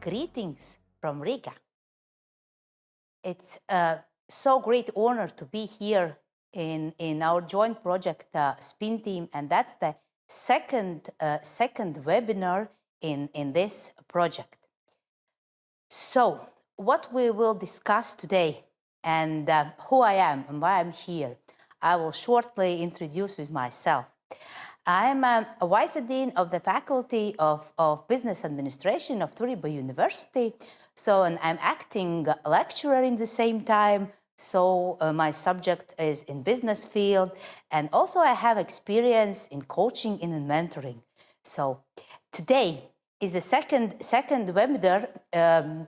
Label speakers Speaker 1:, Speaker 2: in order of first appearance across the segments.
Speaker 1: Greetings from Riga. It's a so great honor to be here in our joint project SPINTeam, and that's the second webinar in this project. So what we will discuss today and who I am and why I'm here, I will shortly introduce with myself. I'm a Vice Dean of the Faculty of Business Administration of Turku University. So, and I'm acting lecturer in the same time. So my subject is in business field, and also I have experience in coaching and in mentoring. So today is the second webinar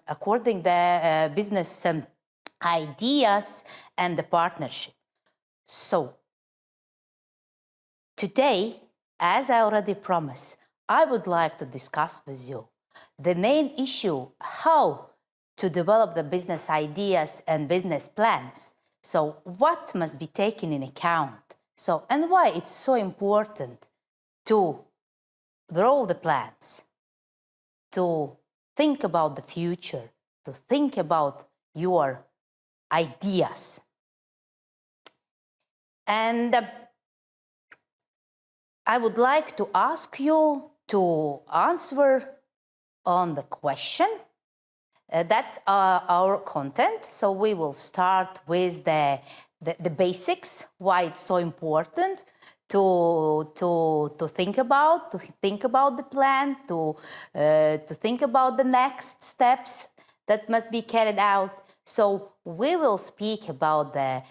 Speaker 1: according the business ideas and the partnership. So today, as I already promised, I would like to discuss with you the main issue, how to develop the business ideas and business plans. So what must be taken in account? So, and why it's so important to draw the plans, to think about the future, to think about your ideas. And I would like to ask you to answer on the question. That's our content. So we will start with the basics, why it's so important to think about the plan, to think about the next steps that must be carried out. So we will speak about the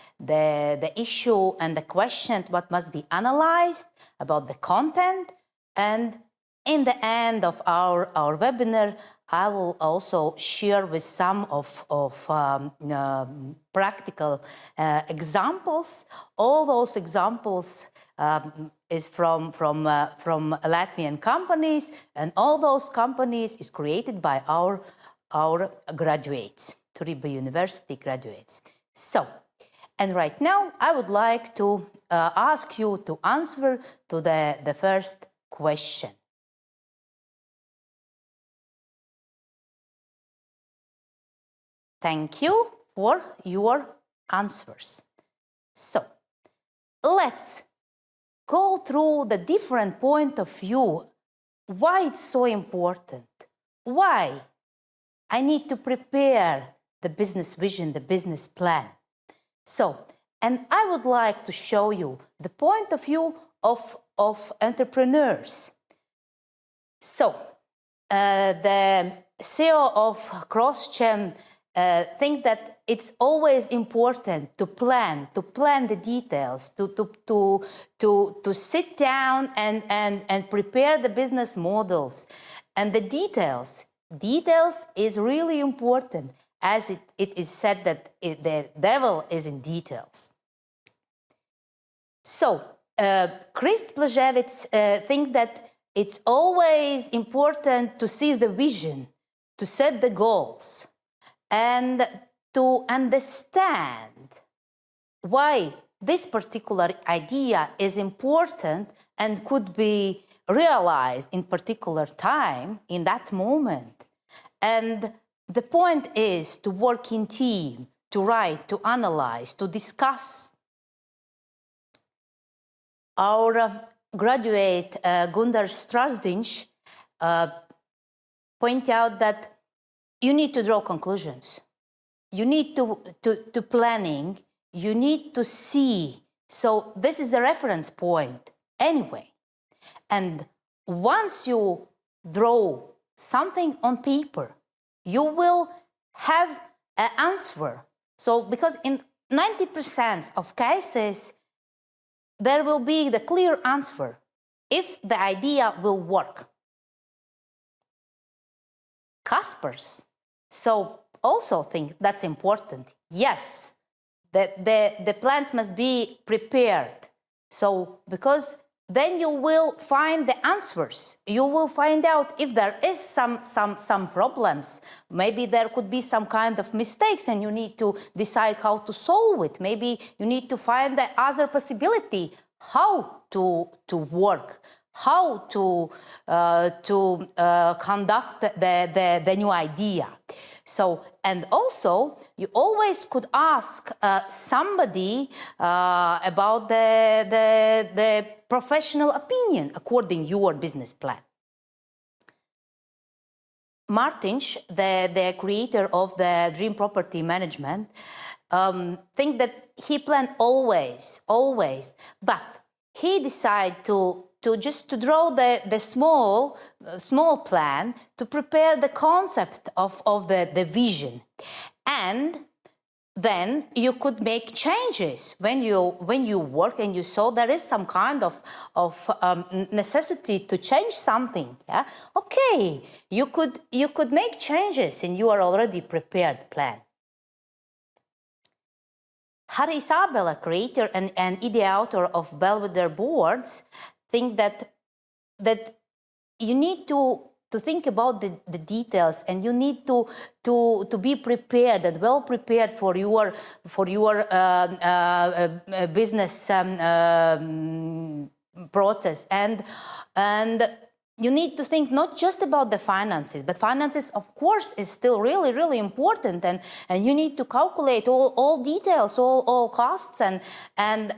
Speaker 1: issue and the question, what must be analyzed, about the content, and in the end of our webinar, I will also share with some of practical examples. All those examples is from Latvian companies, and all those companies is created by our graduates, Turku University graduates. So, and right now I would like to ask you to answer to the first question. Thank you for your answers. So, let's go through the different point of view. Why it's so important? Why I need to prepare the business vision, the business plan. So, and I would like to show you the point of view of entrepreneurs. So, the CEO of CrossChem think that it's always important to plan the details, to sit down and prepare the business models. And the details is really important, as it is said that the devil is in details. So, Chris Blaževics think that it's always important to see the vision, to set the goals, and to understand why this particular idea is important and could be realized in particular time, in that moment. And the point is to work in team, to write, to analyze, to discuss. Our graduate Gunnar Strasdinch point out that you need to draw conclusions. You need to planning. You need to see. So this is a reference point anyway. And once you draw something on paper, you will have an answer. So because in 90% of cases, there will be the clear answer if the idea will work. Kaspers so also think that's important. Yes, the plans must be prepared. So because then you will find the answers. You will find out if there is some problems. Maybe there could be some kind of mistakes and you need to decide how to solve it. Maybe you need to find the other possibility, how to work, how to conduct the new idea. So, and also, you always could ask somebody about the professional opinion according to your business plan. Martins, the creator of the Dream Property Management, think that he planned always, but he decided to draw the small plan to prepare the concept of the vision, and then you could make changes when you work and you saw there is some kind of necessity to change something. Yeah, okay, you could make changes in your already prepared plan. Harry Isabella, creator and ideator of Belvedere boards, think that you need to think about the details, and you need to be prepared and well prepared for your business process, and you need to think not just about the finances, but finances, of course, is still really important, and you need to calculate all details, all costs, and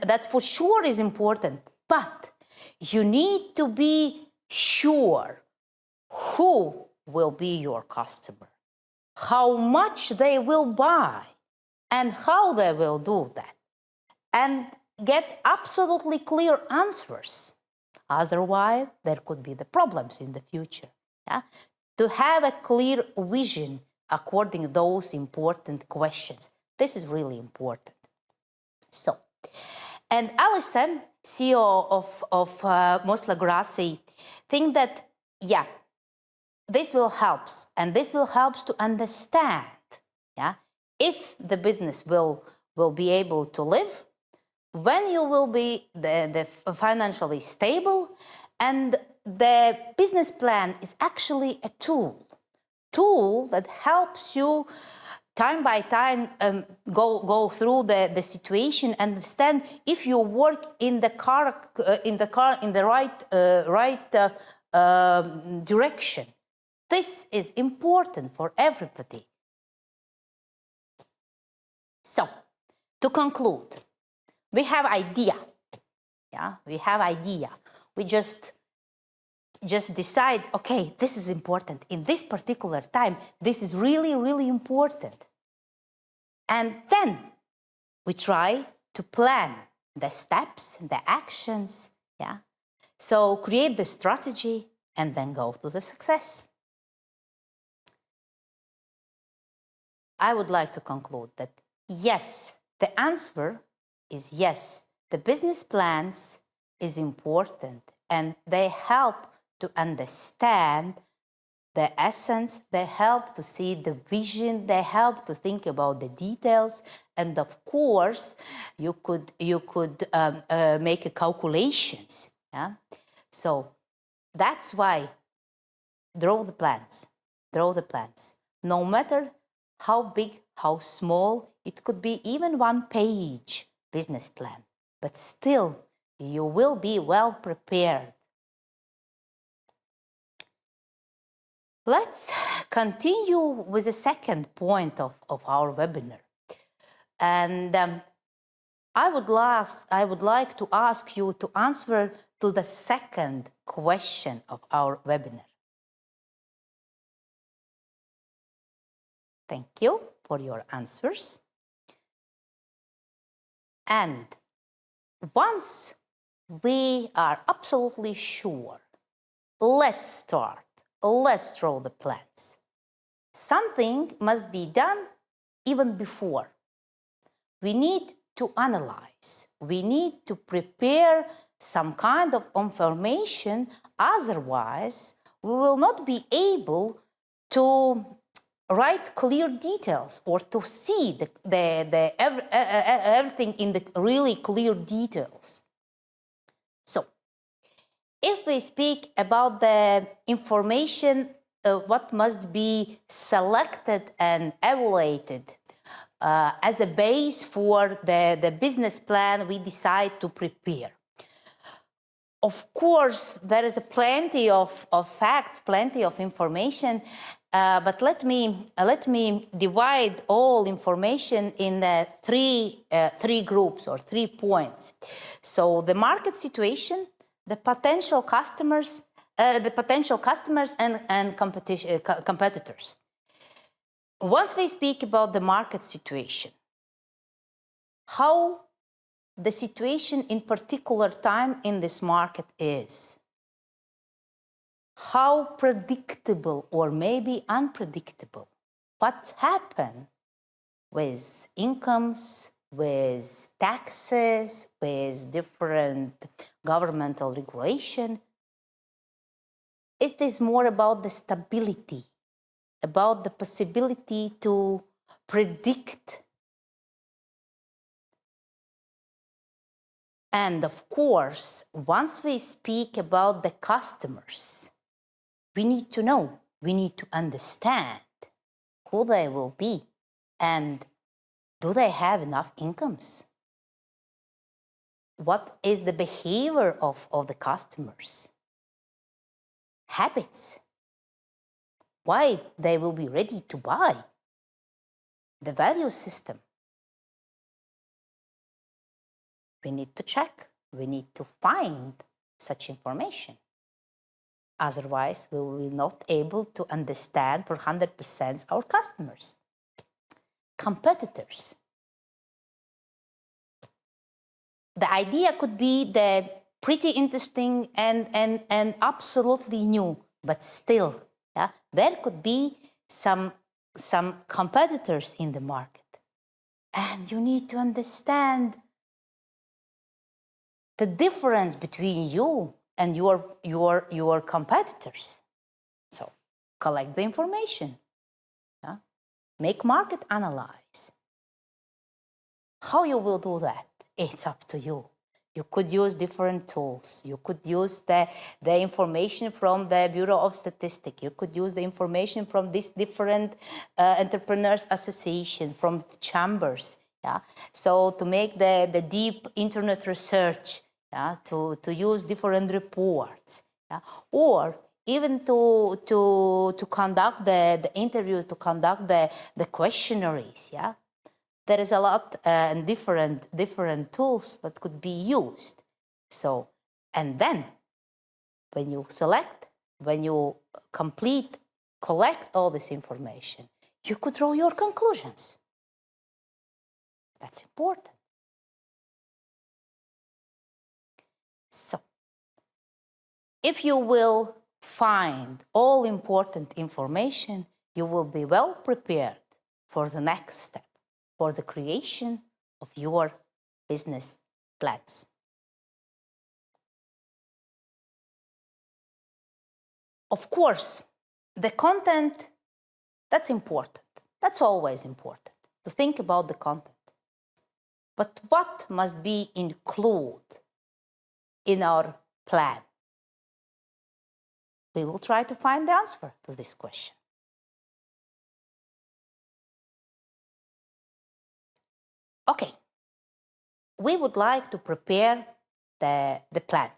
Speaker 1: that for sure is important. But you need to be sure who will be your customer, how much they will buy, and how they will do that, and get absolutely clear answers. Otherwise, there could be the problems in the future. Yeah? To have a clear vision according to those important questions. This is really important. So, and Alison, CEO of Mosla Grassi, think that, yeah, this will help, and this will help to understand, yeah, if the business will be able to live, when you will be the financially stable, and the business plan is actually a tool that helps you time by time go through the situation, understand if you work in the right direction. This is important for everybody. So, to conclude, we have idea. Yeah, we have idea. We just decide, okay, this is important. In this particular time, this is really important. And then we try to plan the steps, the actions, yeah? So create the strategy and then go to the success. I would like to conclude that yes, the answer is yes. The business plans is important, and they help to understand the essence, they help to see the vision, they help to think about the details, and of course, you could make calculations. Yeah? So that's why draw the plans. No matter how big, how small, it could be even 1-page business plan, but still you will be well prepared. Let's continue with the second point of our webinar. And I would like to ask you to answer to the second question of our webinar. Thank you for your answers. And once we are absolutely sure, let's start. Let's draw the plans. Something must be done even before. We need to analyze. We need to prepare some kind of information. Otherwise, we will not be able to write clear details or to see everything in the really clear details. So, if we speak about the information, what must be selected and evaluated as a base for the business plan we decide to prepare. Of course, there is plenty of facts, plenty of information, but let me divide all information in three groups or 3 points. So the market situation, the potential customers and competitors. Once we speak about the market situation, how the situation in particular time in this market is, how predictable or maybe unpredictable, what happened with incomes, with taxes, with different governmental regulation. It is more about the stability, about the possibility to predict. And of course, once we speak about the customers, we need to know, we need to understand who they will be and do they have enough incomes? What is the behavior of the customers? Habits. Why they will be ready to buy? The value system. We need to check, we need to find such information. Otherwise, we will not able to understand for 100% our customers. Competitors. The idea could be that pretty interesting and absolutely new, but still, yeah, there could be some competitors in the market. And you need to understand the difference between you and your competitors. So collect the information, yeah? Make market analyze. How you will do that? It's up to you. You could use different tools. You could use the information from the Bureau of Statistics. You could use the information from these different entrepreneurs association, from the chambers. Yeah? So to make the deep internet research, yeah? to use different reports, yeah? Or even to conduct the interview, to conduct the questionnaires. Yeah? There is a lot and different tools that could be used. So, and then when you select, when you collect all this information, you could draw your conclusions. That's important. So, if you will find all important information, you will be well prepared for the next step, for the creation of your business plans. Of course, the content, that's important. That's always important, to think about the content. But what must be included in our plan? We will try to find the answer to this question. Okay, we would like to prepare the plan.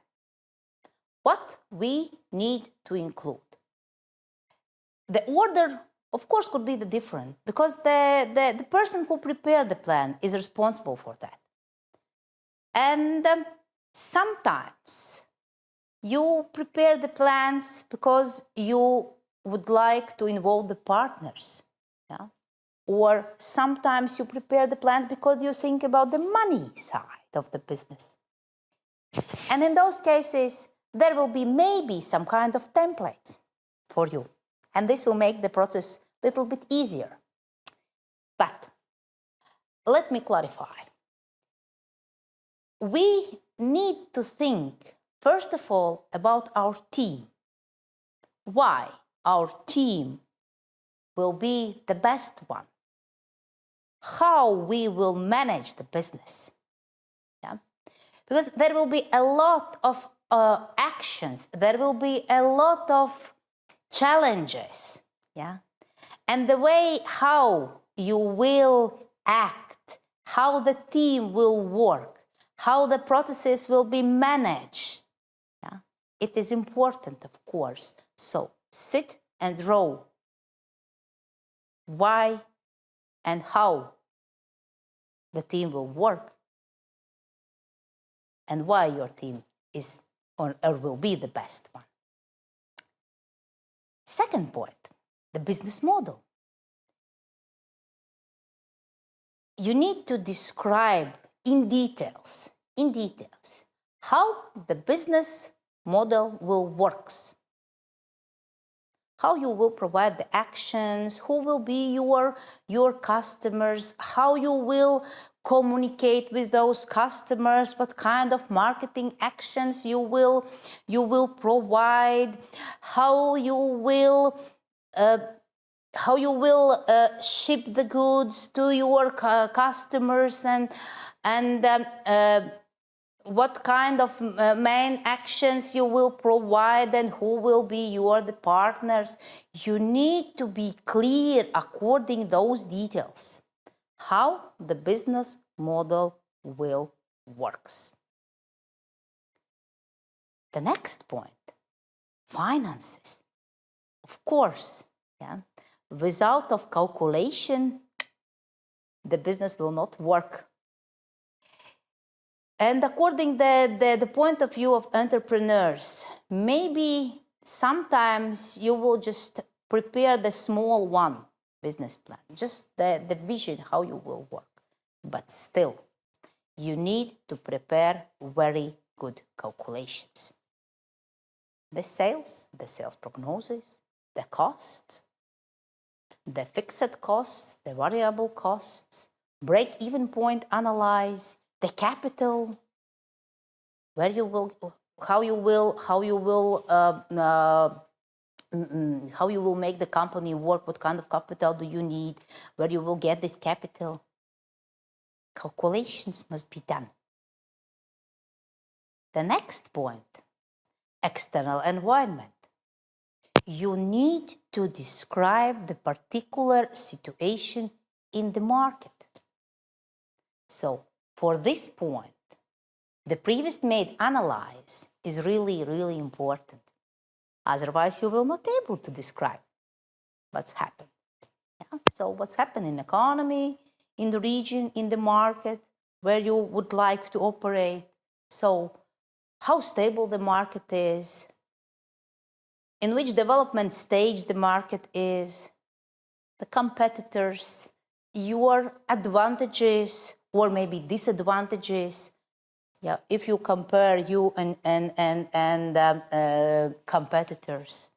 Speaker 1: What we need to include? The order, of course, could be different because the person who prepared the plan is responsible for that. And sometimes you prepare the plans because you would like to involve the partners. Yeah? Or sometimes you prepare the plans because you think about the money side of the business. And in those cases, there will be maybe some kind of templates for you. And this will make the process a little bit easier. But let me clarify. We need to think, first of all, about our team. Why our team will be the best one. How we will manage the business. Yeah? Because there will be a lot of actions, there will be a lot of challenges. Yeah? And the way how you will act, how the team will work, how the processes will be managed, It is important, of course. So sit and draw why and how the team will work and why your team is or will be the best one. Second point, the business model. You need to describe in details, how the business model will work. How you will provide the actions, who will be your customers, how you will communicate with those customers, what kind of marketing actions you will provide, how you will ship the goods to your customers, and what kind of main actions you will provide and who will be the partners. You need to be clear according those details, how the business model will works. The next point, finances. Of course, yeah. Without of calculation, the business will not work. And according to the point of view of entrepreneurs, maybe sometimes you will just prepare the small one business plan, just the vision, how you will work. But still, you need to prepare very good calculations. The sales prognosis, the costs, the fixed costs, the variable costs, break-even point analyze, the capital, how you will make the company work, what kind of capital do you need, where you will get this capital. Calculations must be done. The next point, external environment. You need to describe the particular situation in the market. So, for this point, the previous made analyze is really, really important. Otherwise, you will not be able to describe what's happened. Yeah? So what's happened in the economy, in the region, in the market, where you would like to operate. So how stable the market is, in which development stage the market is, the competitors, your advantages or maybe disadvantages. Yeah, if you compare you and competitors,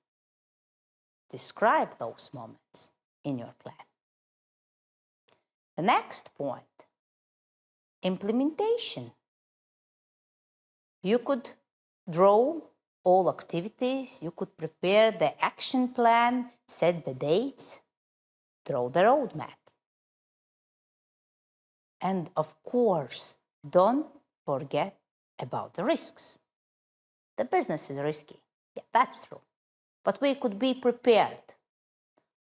Speaker 1: describe those moments in your plan. The next point, implementation. You could draw all activities, you could prepare the action plan, set the dates, draw the roadmap. And of course, don't forget about the risks. The business is risky. Yeah, that's true. But we could be prepared.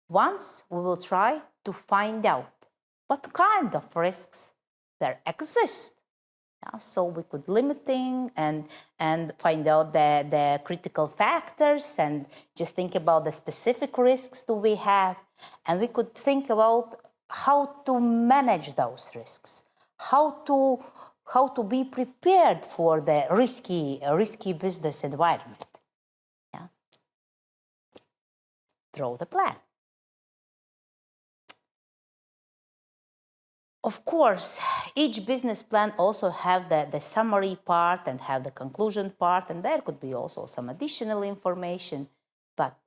Speaker 1: Once we will try to find out what kind of risks there exist. Yeah, so we could limiting and find out the critical factors and just think about the specific risks that we have. And we could think about how to manage those risks, how to be prepared for the risky business environment. Yeah. Draw the plan. Of course, each business plan also have the summary part and have the conclusion part, and there could be also some additional information. But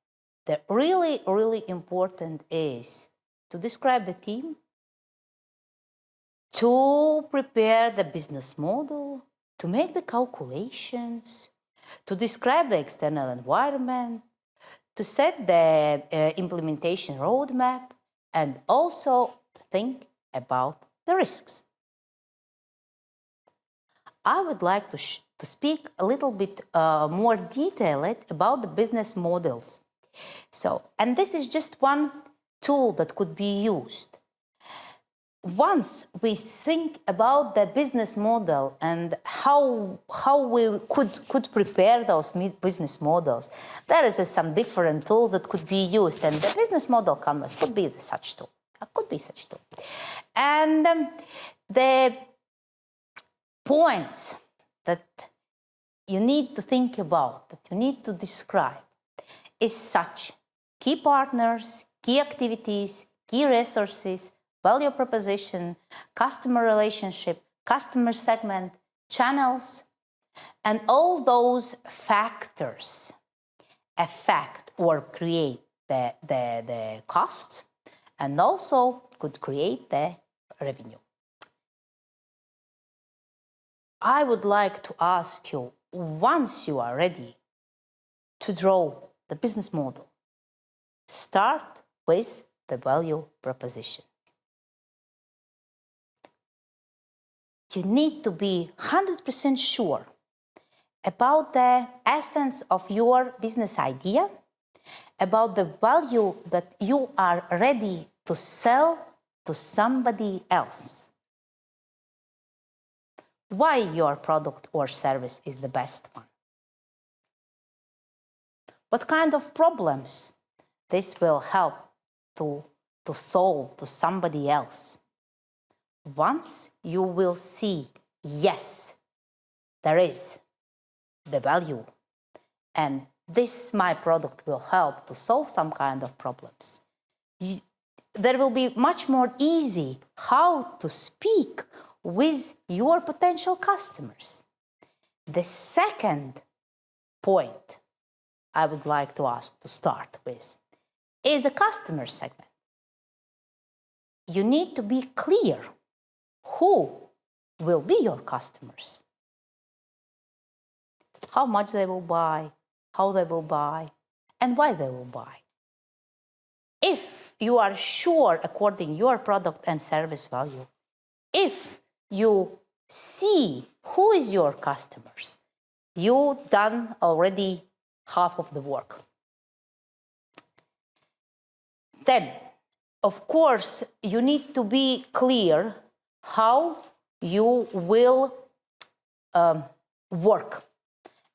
Speaker 1: the really, really important is to describe the team, to prepare the business model, to make the calculations, to describe the external environment, to set the implementation roadmap, and also think about the risks. I would like to speak a little bit more detailed about the business models. So, and this is just one tool that could be used. once we think about the business model and how we could prepare those business models, there is some different tools that could be used, and the business model canvas could be such tool. And the points that you need to think about, that you need to describe, is such: key partners, key activities, key resources, value proposition, customer relationship, customer segment, channels, and all those factors affect or create the cost, and also could create the revenue. I would like to ask you, once you are ready to draw the business model, start with the value proposition. You need to be 100% sure about the essence of your business idea, about the value that you are ready to sell to somebody else. Why your product or service is the best one. What kind of problems this will help to solve to somebody else. Once you will see, yes, there is the value, and this my product will help to solve some kind of problems, there will be much more easy how to speak with your potential customers. The second point I would like to ask to start with is a customer segment. You need to be clear who will be your customers, how much they will buy, how they will buy, and why they will buy. If you are sure according your product and service value, if you see who is your customers, you've done already half of the work. Then, of course, you need to be clear how you will work.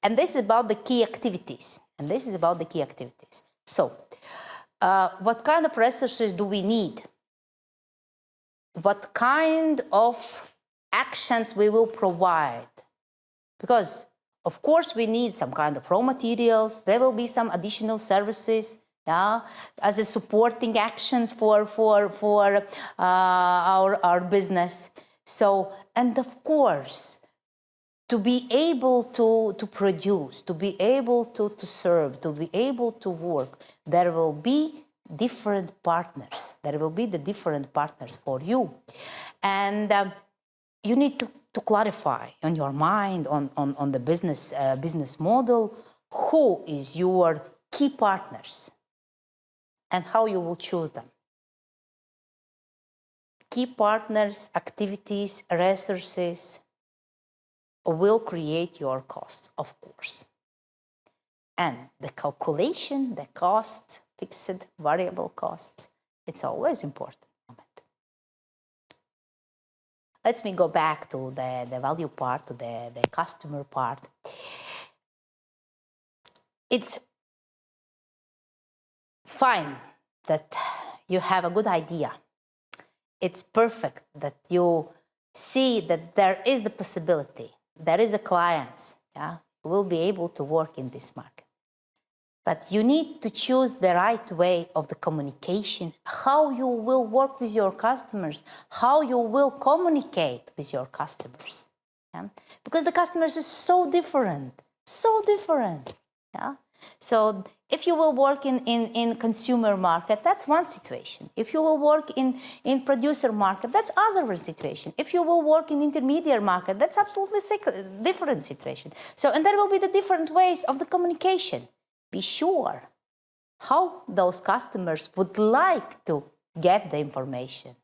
Speaker 1: And this is about the key activities. So, what kind of resources do we need? What kind of actions we will provide? Because, of course, we need some kind of raw materials. There will be some additional services, as a supporting actions for our business. So, and of course, to be able to produce, to be able to serve, to be able to work, there will be different partners. There will be the different partners for you. And you need to clarify on your mind, on the business model, who is your key partners and how you will choose them. Key partners, activities, resources will create your costs, of course. And the calculation, the cost, fixed, variable costs, it's always important moment. Let me go back to the value part, to the customer part. It's fine that you have a good idea. It's perfect that you see that there is the possibility, there is a client, who will be able to work in this market. But you need to choose the right way of the communication, how you will work with your customers, how you will communicate with your customers. Because the customers are so different. So if you will work in consumer market, that's one situation. If you will work in producer market, that's other situation. If you will work in intermediate market, that's absolutely different situation. So, and there will be the different ways of the communication. Be sure how those customers would like to get the information,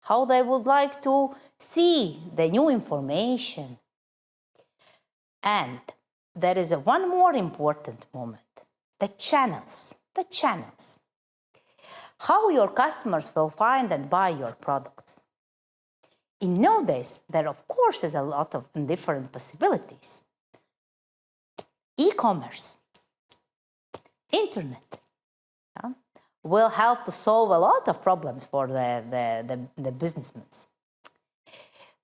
Speaker 1: how they would like to see the new information. And there is one more important moment. The channels. How your customers will find and buy your products. in nowadays, there of course is a lot of different possibilities. E-commerce, internet, will help to solve a lot of problems for the businessmen.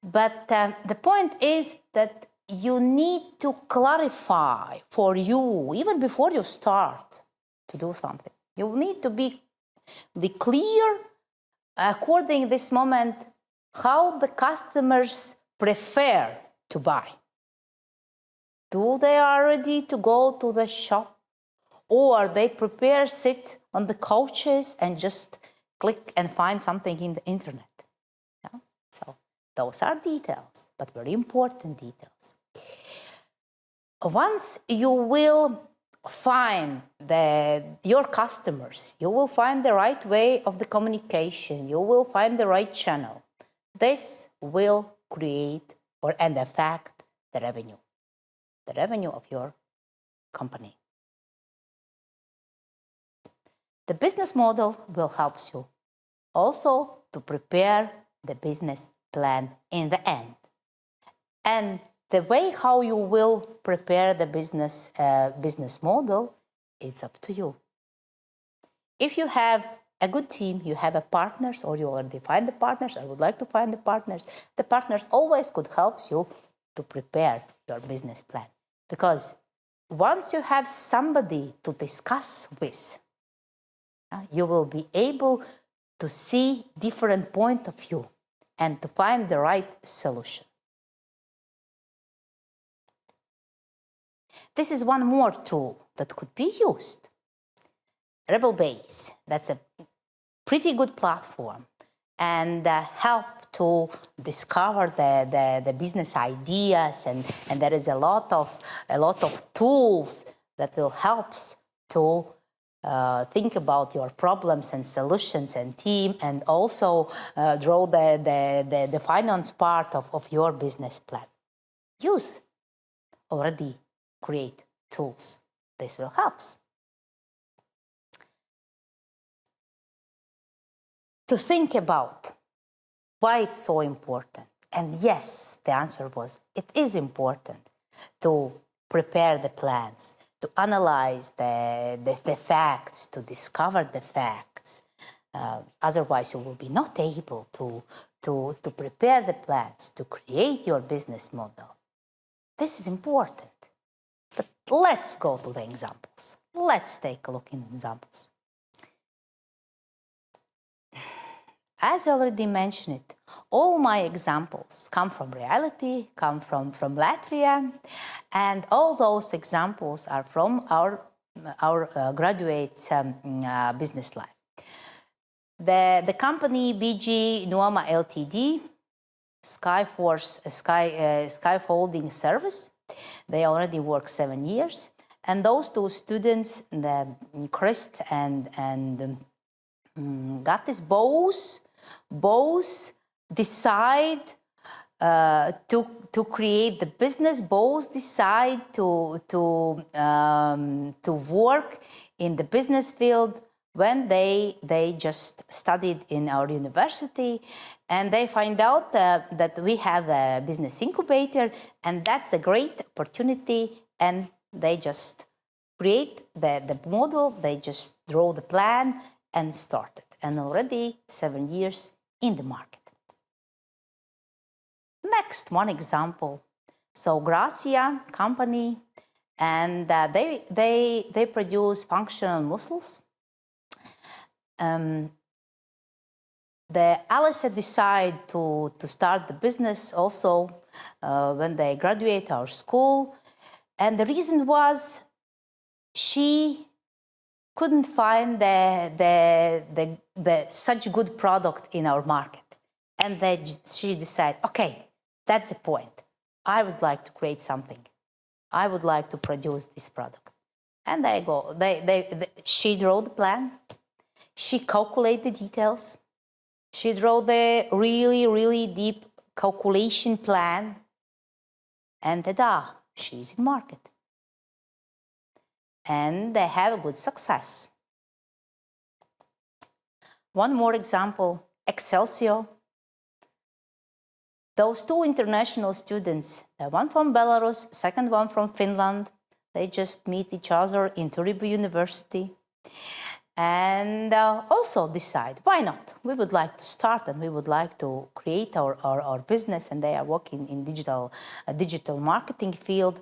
Speaker 1: But the point is that you need to clarify for you, even before you start to do something. You need to be clear, according to this moment, how the customers prefer to buy. Do they are ready to go to the shop, or they prepare sit on the couches and just click and find something in the internet? Yeah? So those are details, but very important details. Once you will find your customers, you will find the right way of the communication, you will find the right channel. This will create and affect the revenue of your company. The business model will help you also to prepare the business plan in the end. And the way how you will prepare the business model, it's up to you. If you have a good team, you have partners, or you already find the partners, I would like to find the partners always could help you to prepare your business plan. Because once you have somebody to discuss with, you will be able to see different point of view and to find the right solution. This is one more tool that could be used. Rebel Base, that's a pretty good platform and help to discover the business ideas, and there is a lot of tools that will help to think about your problems and solutions and team, and also draw the finance part of your business plan. Use already create tools. This will help. To think about why it's so important. And yes, the answer was, it is important to prepare the plans, to analyze the facts, to discover the facts. Otherwise, you will be not able to prepare the plans, to create your business model. This is important. But let's go to the examples. Let's take a look in examples. As I already mentioned it, all my examples come from reality, come from Latvia, and all those examples are from our graduates' business life. The company BG Nuoma Ltd, Skyfolding service, they already work 7 years, and those two students, Chris and Gatis, both decide to create the business. Both decide to work in the business field when they just studied in our university, and they find out that we have a business incubator, and that's a great opportunity, and they just create the model, they just draw the plan and start it. And already 7 years in the market. Next, one example. So Gracia company, and they produce functional muscles. Alice decided to start the business also when they graduate our school, and the reason was she couldn't find the such good product in our market, and she decided, okay, that's the point. I would like to create something. I would like to produce this product, and she drew the plan. She calculated the details. She drew the really deep calculation plan, and ta-da, she's in market. And they have a good success. One more example, Excelsior. those two international students, one from Belarus, second one from Finland, they just meet each other in Turku University and also decide, why not? We would like to start and we would like to create our business, and they are working in digital marketing field.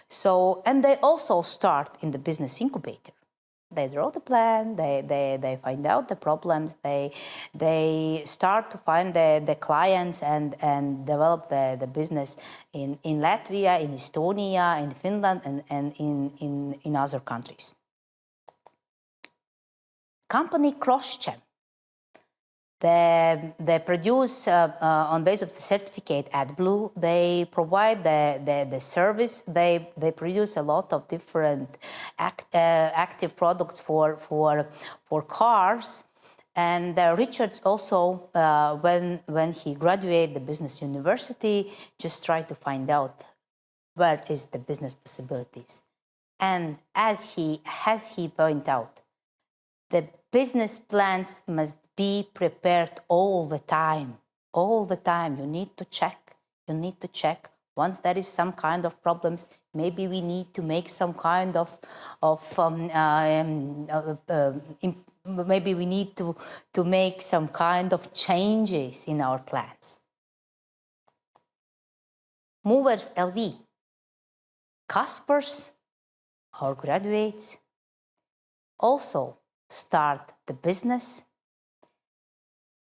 Speaker 1: So, and they also start in the business incubator. They draw the plan, they find out the problems, they start to find the clients and develop the business in Latvia, in Estonia, in Finland, and in other countries. Company CrossChem, they produce, on base of the certificate AdBlue, they provide the service. They produce a lot of different active products for cars. And Richards also, when he graduated the business university, just tried to find out where is the business possibilities. And as he pointed out, the business plans must be prepared all the time. All the time. You need to check. You need to check. Once there is some kind of problems, maybe we need to make some kind of maybe we need to make some kind of changes in our plans. Movers LV. Kaspers, our graduates, also start the business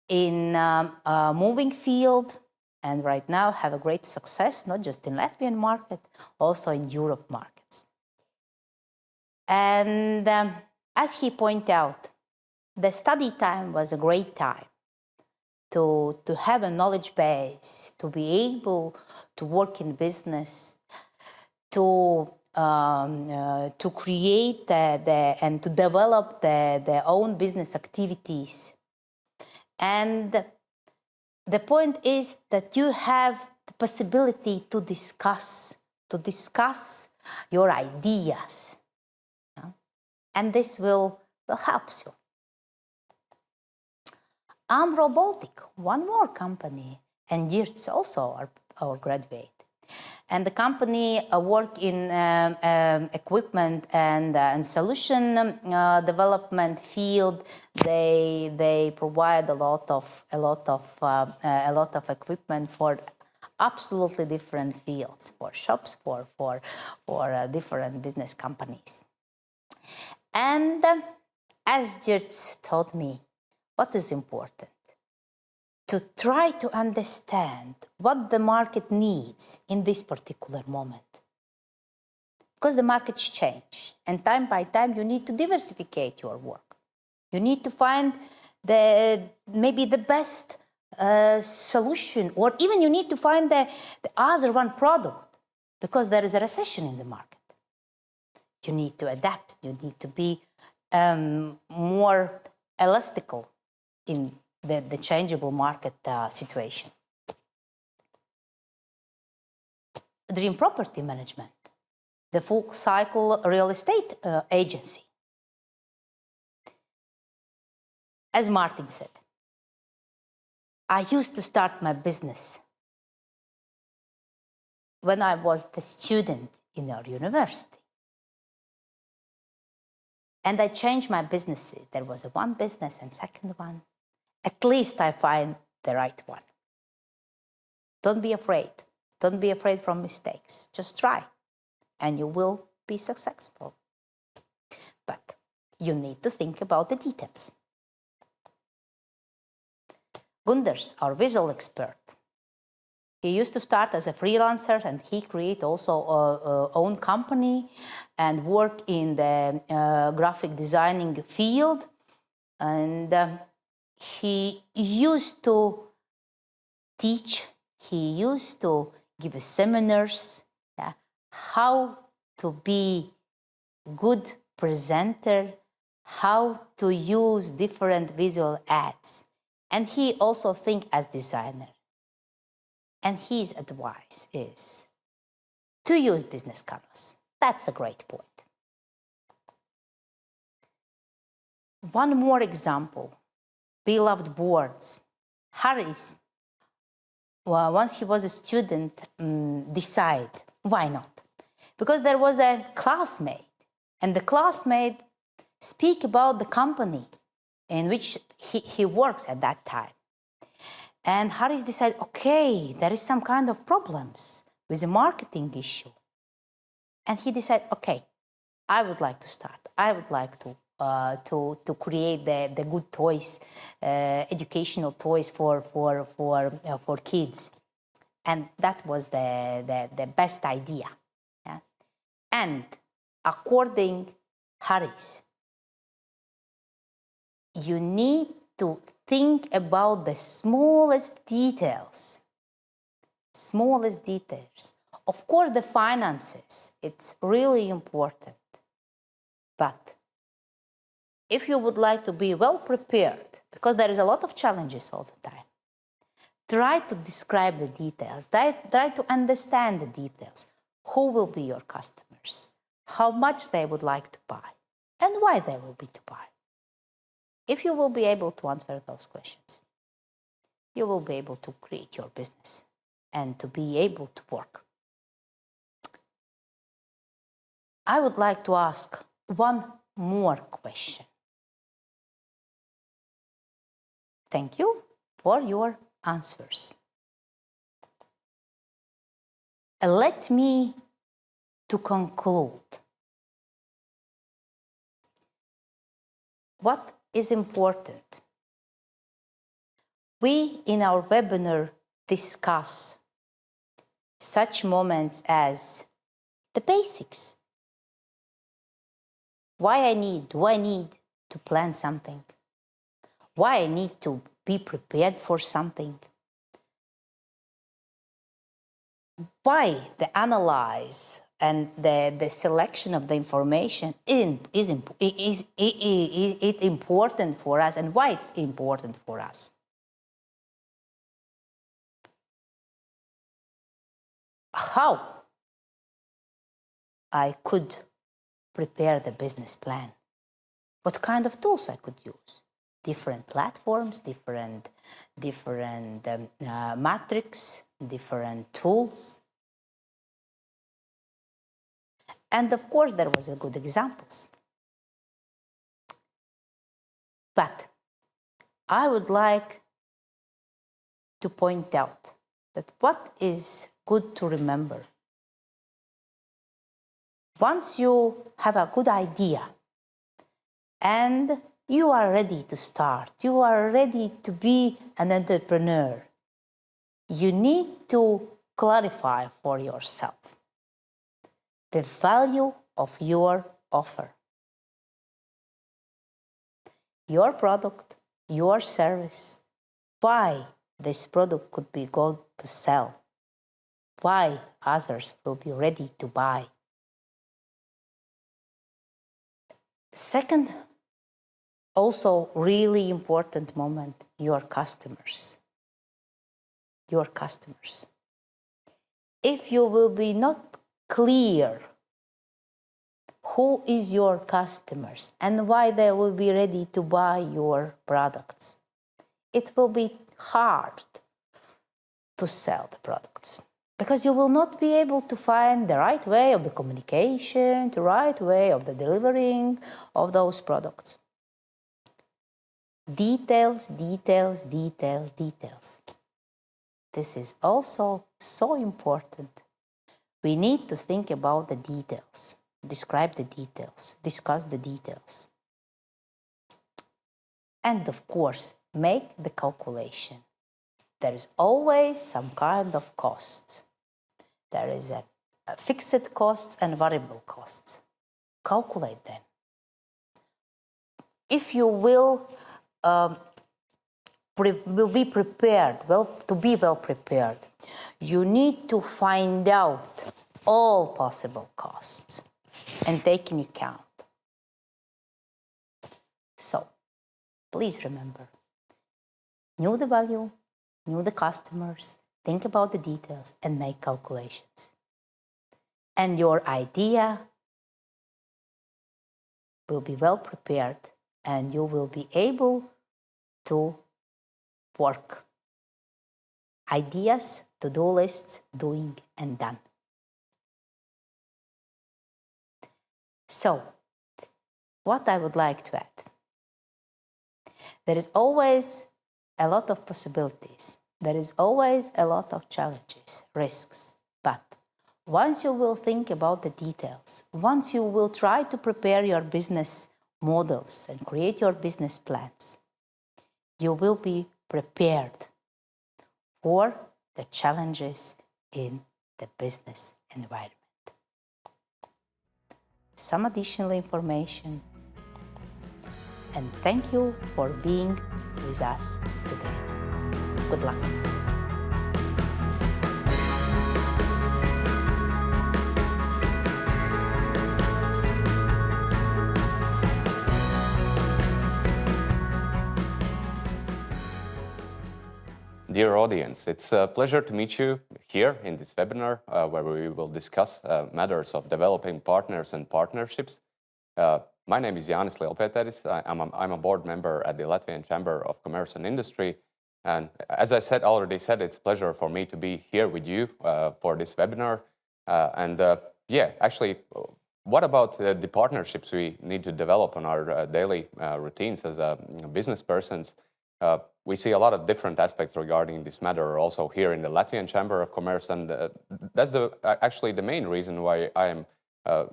Speaker 1: in a moving field, and right now have a great success, not just in Latvian market, also in Europe markets. And as he pointed out, the study time was a great time to have a knowledge base, to be able to work in business, to create and to develop their own business activities. And the point is that you have the possibility to discuss your ideas. And this will help you. Robotic, one more company, and Geertz also our graduate. And the company work in equipment and solution development field. They provide a lot of equipment for absolutely different fields, for shops, for different business companies. And as Geertz told me, what is important? To try to understand what the market needs in this particular moment. Because the markets change, and time by time you need to diversify your work. You need to find maybe the best solution, or even you need to find the other one product, because there is a recession in the market. You need to adapt, you need to be more elastical in the changeable market situation. Dream Property Management, the full cycle real estate agency. As Martin said, I used to start my business when I was the student in our university. And I changed my business. There was one business and second one. At least I find the right one. Don't be afraid. Don't be afraid from mistakes. Just try, and you will be successful. But you need to think about the details. Gunders, our visual expert, he used to start as a freelancer, and he created also a own company and work in the graphic designing field. And he used to teach, he used to give seminars, how to be good presenter, how to use different visual aids. And he also think as designer. And his advice is to use business canvas. That's a great point. One more example, beloved boards. Harris, once he was a student, decide, why not? Because there was a classmate, and the classmate speak about the company in which he works at that time. And Haris decided, okay, there is some kind of problems with a marketing issue. And he decided, okay, I would like to start. I would like to create the good toys, educational toys for kids. And that was the best idea. Yeah? And according Haris, you need to think about the smallest details. Smallest details. Of course, the finances, it's really important. But if you would like to be well prepared, because there is a lot of challenges all the time, try to describe the details. Try to understand the details. Who will be your customers? How much they would like to buy? And why they will be to buy? If you will be able to answer those questions, you will be able to create your business and to be able to work. I would like to ask one more question. Thank you for your answers. Let me to conclude. What is important? We in our webinar discuss such moments as the basics. Why do I need to plan something? Why I need to be prepared for something? Why the analyze and the selection of the information is important for us, and why it's important for us? How I could prepare the business plan? What kind of tools I could use? Different platforms, different metrics, different tools. And of course, there was a good examples. But I would like to point out that what is good to remember. Once you have a good idea and you are ready to start, you are ready to be an entrepreneur, you need to clarify for yourself the value of your offer. Your product, your service, why this product could be good to sell, why others will be ready to buy. Second, also really important moment, your customers. Your customers. If you will be not clear who is your customers and why they will be ready to buy your products, it will be hard to sell the products, because you will not be able to find the right way of the communication, the right way of the delivering of those products. Details, details, details, details. This is also so important. We need to think about the details, describe the details, discuss the details. And of course, make the calculation. There is always some kind of cost. There is a fixed costs and variable costs. Calculate them. If you will be prepared, to be well prepared, you need to find out all possible costs and take in account. So, please remember, know the value, know the customers, think about the details, and make calculations. And your idea will be well prepared, and you will be able to work. ideas, to-do lists, doing and done. So, what I would like to add. There is always a lot of possibilities. There is always a lot of challenges, risks. But once you will think about the details, once you will try to prepare your business models and create your business plans, you will be prepared for the challenges in the business environment. Some additional information, and thank you for being with us today. Good luck.
Speaker 2: Dear audience, it's a pleasure to meet you here in this webinar where we will discuss matters of developing partners and partnerships. My name is Jānis Lielpēteris. I'm a board member at the Latvian Chamber of Commerce and Industry. And as I already said, it's a pleasure for me to be here with you for this webinar. Actually, what about the partnerships we need to develop on our daily routines as business persons? We see a lot of different aspects regarding this matter also here in the Latvian Chamber of Commerce, and that's actually the main reason why I am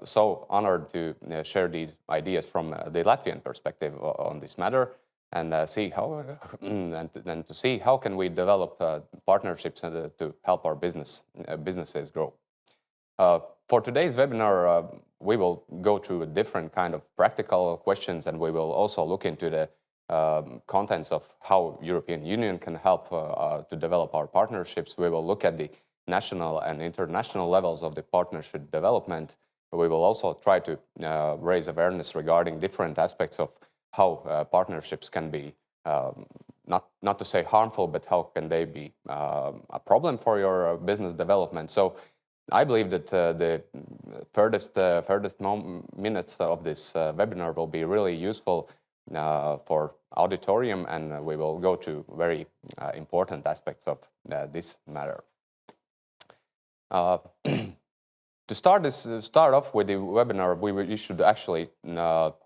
Speaker 2: so honored to share these ideas from the Latvian perspective on this matter, and see how and to see how can we develop partnerships to help our businesses grow. For today's webinar, we will go through different kind of practical questions, and we will also look into the contents of how European Union can help to develop our partnerships. We will look at the national and international levels of the partnership development. We will also try to raise awareness regarding different aspects of how partnerships can be, not to say harmful, but how can they be a problem for your business development. So I believe that the furthest minutes of this webinar will be really useful for auditorium, and we will go to very important aspects of this matter. To start off with the webinar, we should actually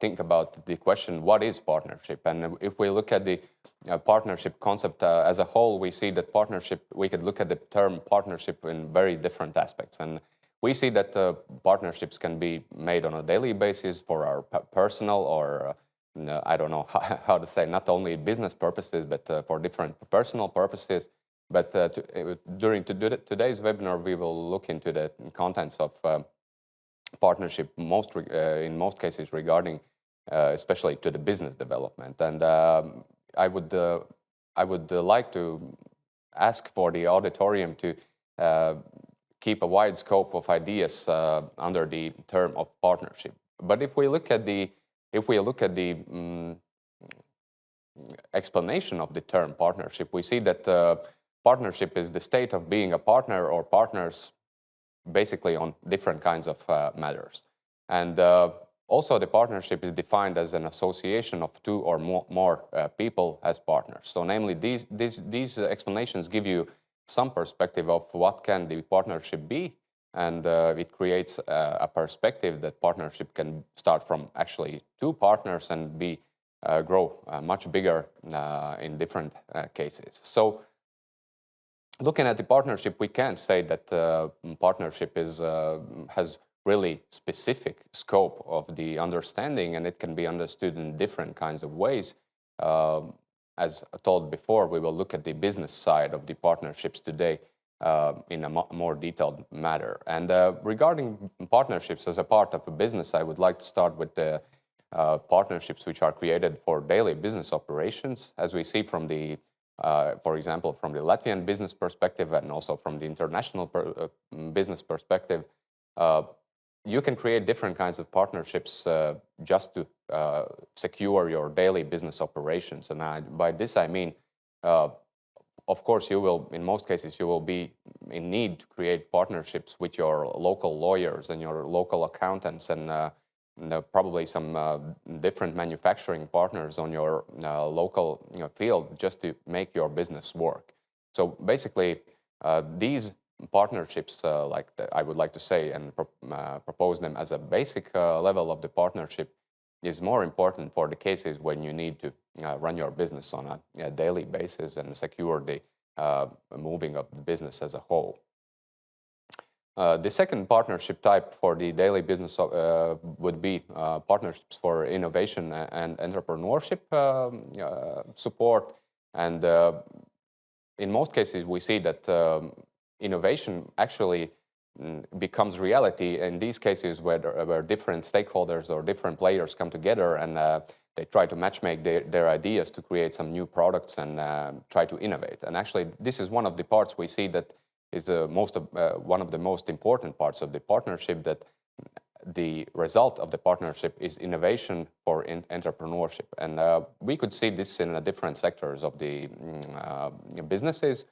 Speaker 2: think about the question, what is partnership? And if we look at the partnership concept as a whole, we see that we could look at the term partnership in very different aspects. And we see that partnerships can be made on a daily basis for our personal or I don't know how to say, not only business purposes, but for different personal purposes. But during today's webinar, we will look into the contents of partnership, in most cases regarding especially to the business development. And I would like to ask for the auditorium to keep a wide scope of ideas under the term of partnership. But if we look at the explanation of the term partnership, we see that partnership is the state of being a partner or partners basically on different kinds of matters. And also the partnership is defined as an association of two or more people as partners. So namely, these explanations give you some perspective of what can the partnership be. And it creates a perspective that partnership can start from actually two partners and grow much bigger in different cases. So looking at the partnership, we can say that partnership has really specific scope of the understanding, and it can be understood in different kinds of ways. As told before, we will look at the business side of the partnerships today in a more detailed manner. And regarding partnerships as a part of a business, I would like to start with the partnerships which are created for daily business operations. As we see from the, for example, from the Latvian business perspective and also from the international business perspective, you can create different kinds of partnerships just to secure your daily business operations. And by this I mean, of course, in most cases, you will be in need to create partnerships with your local lawyers and your local accountants and probably some different manufacturing partners on your local field just to make your business work. So basically, these partnerships, I would like to say and propose them as a basic level of the partnership, is more important for the cases when you need to run your business on a daily basis and secure the moving of the business as a whole. The second partnership type for the daily business would be partnerships for innovation and entrepreneurship support. And in most cases, we see that innovation actually becomes reality in these cases where different stakeholders or different players come together and they try to matchmake their ideas to create some new products and try to innovate. And actually, this is one of the parts we see that is one of the most important parts of the partnership, that the result of the partnership is innovation for entrepreneurship. And we could see this in different sectors of the businesses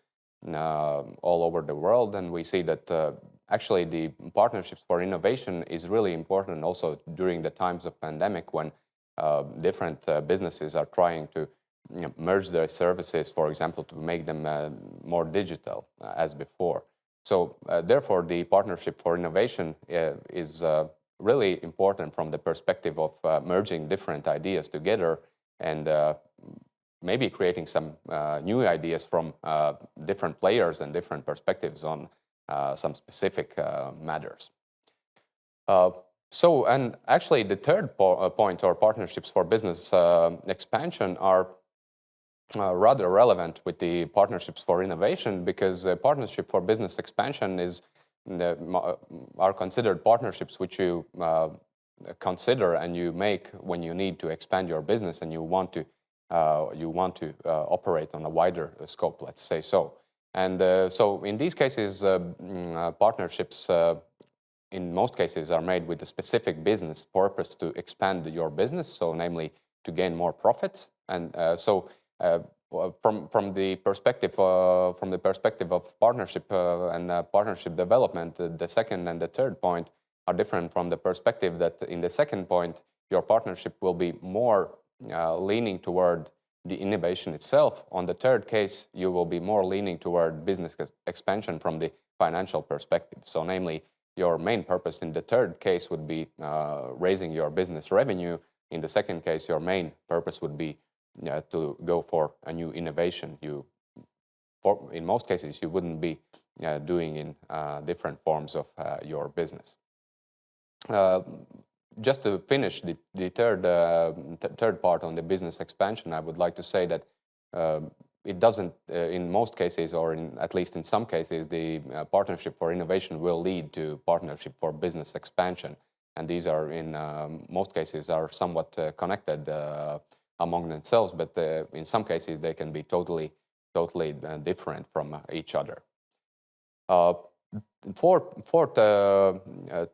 Speaker 2: all over the world. And we see that actually the partnerships for innovation is really important also during the times of pandemic, when different businesses are trying to merge their services, for example, to make them more digital as before. So therefore, the partnership for innovation is really important from the perspective of merging different ideas together and maybe creating some new ideas from different players and different perspectives on some specific matters. And actually the third point, or partnerships for business expansion, are rather relevant with the partnerships for innovation, because partnership for business expansion are considered partnerships which you consider and you make when you need to expand your business and you want to operate on a wider scope, let's say so. And so in these cases, partnerships in most cases are made with a specific business purpose to expand your business, so namely to gain more profits. And from the perspective of partnership and partnership development, the second and the third point are different from the perspective that in the second point, your partnership will be more leaning toward the innovation itself. On the third case, you will be more leaning toward business expansion from the financial perspective. So namely, your main purpose in the third case would be raising your business revenue. In the second case, your main purpose would be to go for a new innovation. In most cases, you wouldn't be doing in different forms of your business. Just to finish the third part on the business expansion, I would like to say that it doesn't, in most cases, or at least in some cases, the partnership for innovation will lead to partnership for business expansion. And these are, in most cases, are somewhat connected among themselves, but in some cases, they can be totally different from each other. Fourth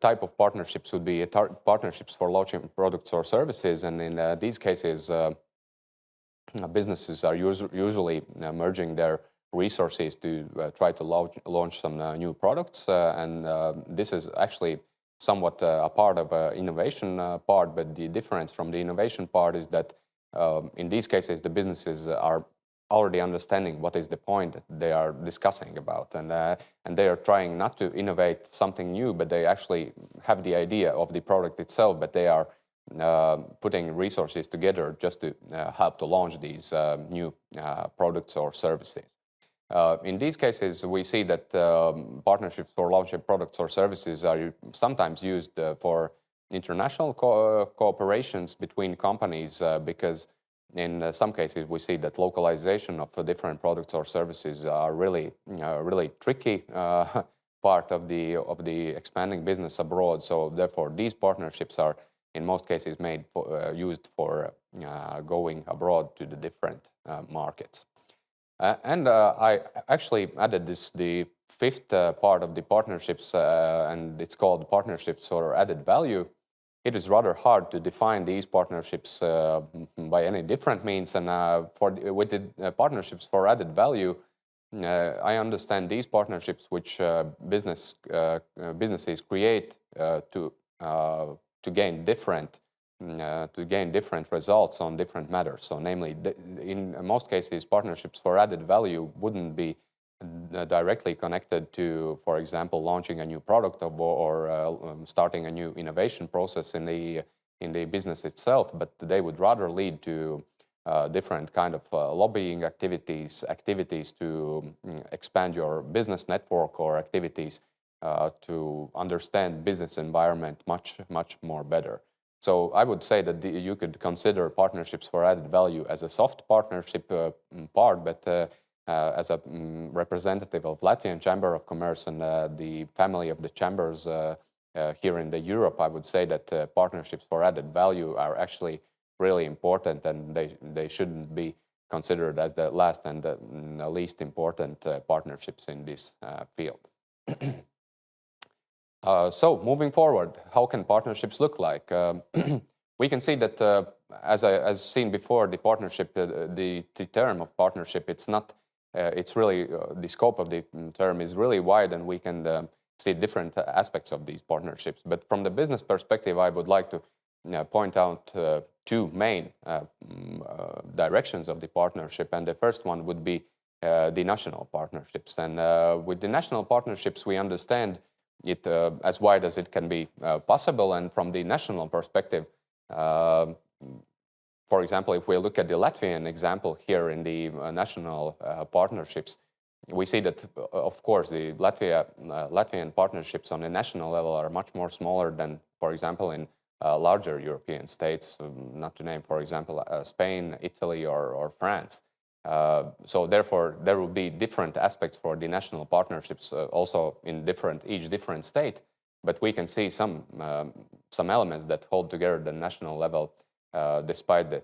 Speaker 2: type of partnerships would be partnerships for launching products or services. And in these cases, businesses are usually merging their resources to try to launch some new products. And this is actually somewhat a part of innovation part, but the difference from the innovation part is that in these cases, the businesses are already understanding what is the point that they are discussing about, and they are trying not to innovate something new, but they actually have the idea of the product itself, but they are putting resources together just to help to launch these new products or services. In these cases, we see that partnerships for launching products or services are sometimes used for international cooperations between companies, because in some cases we see that localization of different products or services are really tricky part of the expanding business abroad. So therefore, these partnerships are in most cases used for going abroad to the different markets. And I actually added the fifth part of the partnerships, and it's called partnerships for added value. It is rather hard to define these partnerships by any different means, and with the partnerships for added value, I understand these partnerships which businesses create to gain different results on different matters. So namely, in most cases, partnerships for added value wouldn't be directly connected to, for example, launching a new product or starting a new innovation process in the business itself, but they would rather lead to different kind of lobbying activities to expand your business network, or activities to understand business environment much more better. So I would say that you could consider partnerships for added value as a soft partnership part, but as a representative of Latvian Chamber of Commerce and the family of the chambers here in Europe, I would say that partnerships for added value are actually really important, and they shouldn't be considered as the last and the least important partnerships in this field. So moving forward, how can partnerships look like? We can see that, as seen before, the partnership, the term of partnership, it's not, it's really, the scope of the term is really wide, and we can see different aspects of these partnerships. But from the business perspective, I would like to point out two main directions of the partnership, and the first one would be the national partnerships. And with the national partnerships, we understand it as wide as it can be possible. And from the national perspective, for example, if we look at the Latvian example here in the national partnerships, we see that, of course, the Latvian partnerships on a national level are much more smaller than, for example, in larger European states, not to name, for example, Spain, Italy, or France. So therefore, there will be different aspects for the national partnerships also in each different state, but we can see some elements that hold together the national level despite the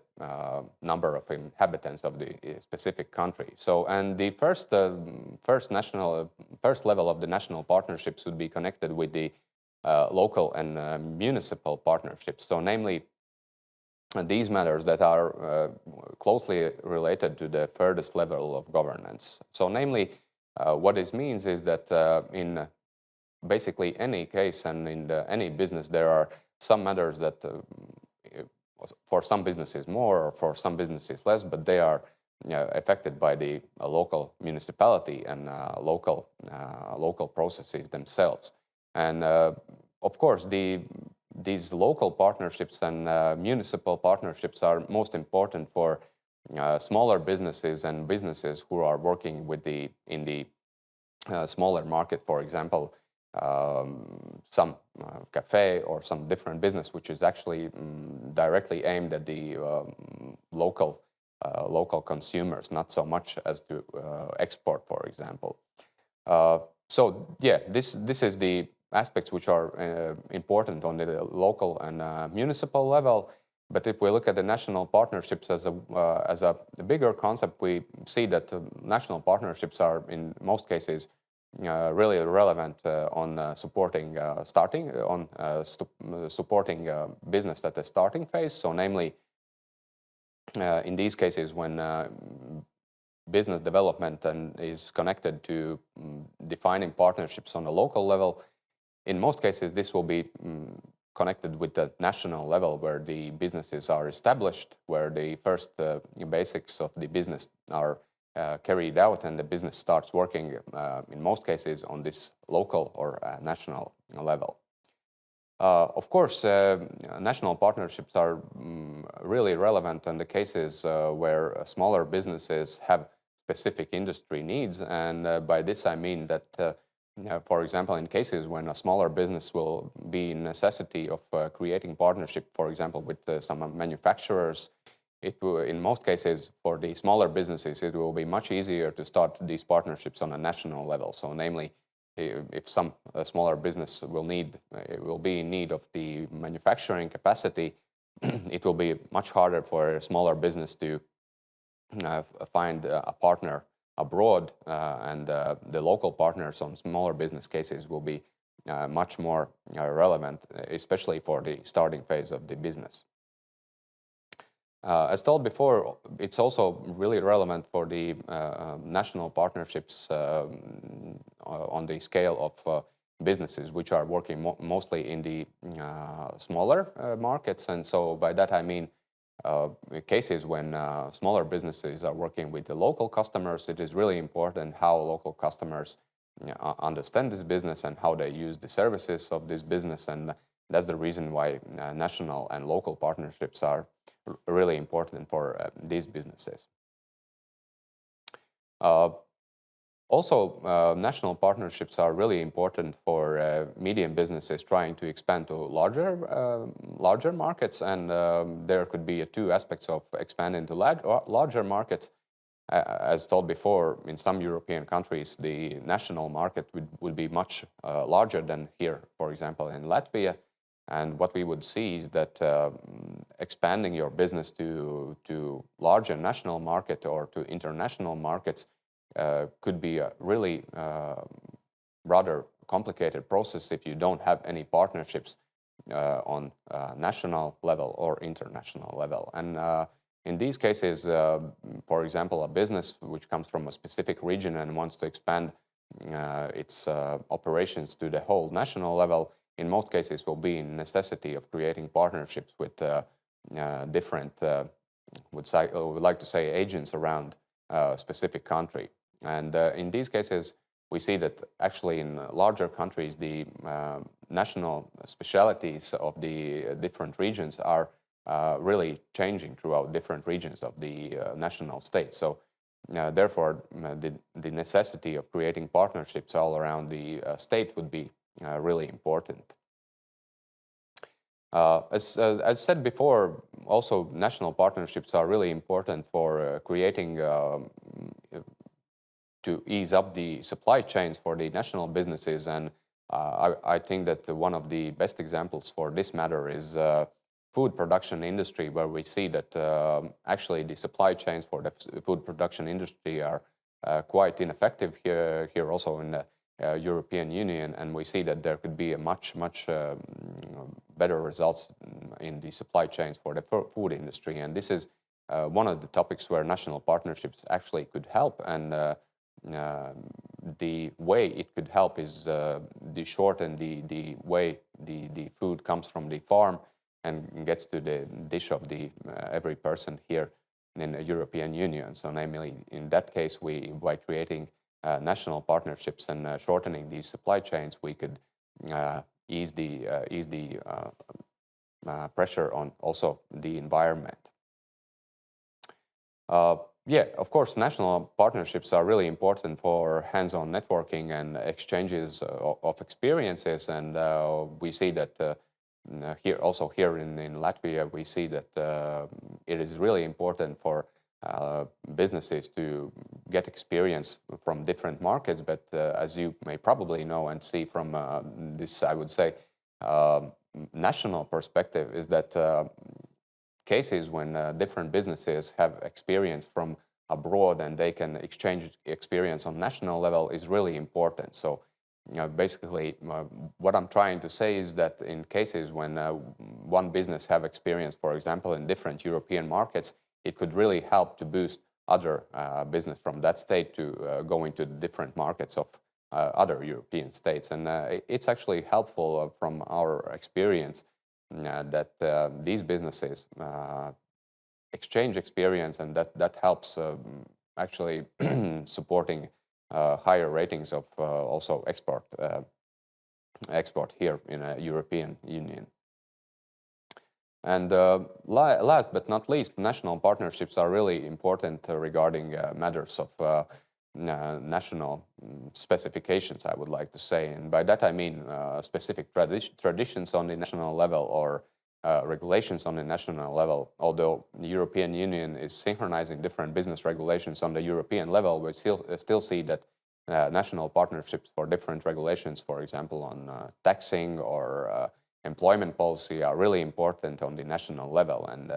Speaker 2: number of inhabitants of the specific country. So, and the first level of the national partnerships would be connected with the local and municipal partnerships. So, namely, these matters that are closely related to the furthest level of governance. So, namely, what this means is that in basically any case and in any business, there are some matters that for some businesses more, or for some businesses less, but they are affected by the local municipality and local processes themselves. And of course, these local partnerships and municipal partnerships are most important for smaller businesses and businesses who are working in the smaller market. For example, some cafe or some different business which is actually directly aimed at the local consumers, not so much as to export, for example. So yeah, this is the aspects which are important on the local and municipal level. But if we look at the national partnerships as a bigger concept, we see that national partnerships are in most cases really relevant on supporting business at the starting phase. So, namely, in these cases, when business development is connected to defining partnerships on a local level, in most cases, this will be connected with the national level, where the businesses are established, where the first basics of the business are carried out, and the business starts working, in most cases, on this local or national level. Of course, national partnerships are really relevant in the cases where smaller businesses have specific industry needs, and by this I mean that, for example, in cases when a smaller business will be in necessity of creating partnership, for example, with some manufacturers, it will, in most cases, for the smaller businesses, it will be much easier to start these partnerships on a national level. So, namely, if some smaller business will be in need of the manufacturing capacity, it will be much harder for a smaller business to find a partner abroad, and the local partners on smaller business cases will be much more relevant, especially for the starting phase of the business. As told before, it's also really relevant for the national partnerships on the scale of businesses which are working mostly in the smaller markets. And so by that I mean cases when smaller businesses are working with the local customers, it is really important how local customers understand this business and how they use the services of this business. And that's the reason why national and local partnerships are really important for these businesses. Also, national partnerships are really important for medium businesses trying to expand to larger markets, and there could be two aspects of expanding to larger markets. As told before, in some European countries, the national market would be much larger than here, for example, in Latvia. And what we would see is that expanding your business to larger national market or to international markets could be a really rather complicated process if you don't have any partnerships on national level or international level. And in these cases, for example, a business which comes from a specific region and wants to expand its operations to the whole national level, in most cases will be in necessity of creating partnerships with different, would like to say, agents around a specific country. And in these cases, we see that actually in larger countries, the national specialities of the different regions are really changing throughout different regions of the national state. So therefore, the necessity of creating partnerships all around the state would be really important. As said before, also national partnerships are really important for creating to ease up the supply chains for the national businesses. And I think that one of the best examples for this matter is food production industry, where we see that actually the supply chains for the food production industry are quite ineffective here also in the European Union, and we see that there could be a much better results in the supply chains for the food industry. And this is one of the topics where national partnerships actually could help. And the way it could help is the shorten the way the food comes from the farm and gets to the dish of the every person here in the European Union. So namely, in that case, by creating national partnerships and shortening these supply chains, we could ease the pressure on also the environment. Yeah, of course, national partnerships are really important for hands-on networking and exchanges of experiences. And we see that here in Latvia, we see that it is really important for businesses to get experience from different markets. But as you may probably know and see from this, I would say, national perspective, is that cases when different businesses have experience from abroad and they can exchange experience on national level is really important. So basically, what I'm trying to say is that in cases when one business have experience, for example, in different European markets, it could really help to boost other business from that state to go into the different markets of other European states. And it's actually helpful from our experience that these businesses exchange experience, and that helps actually supporting higher ratings of also export here in a European Union. And last but not least, national partnerships are really important regarding matters of national specifications, I would like to say. And by that I mean specific traditions on the national level or regulations on the national level. Although the European Union is synchronizing different business regulations on the European level, we still see that national partnerships for different regulations, for example, on taxing or employment policy, are really important on the national level. And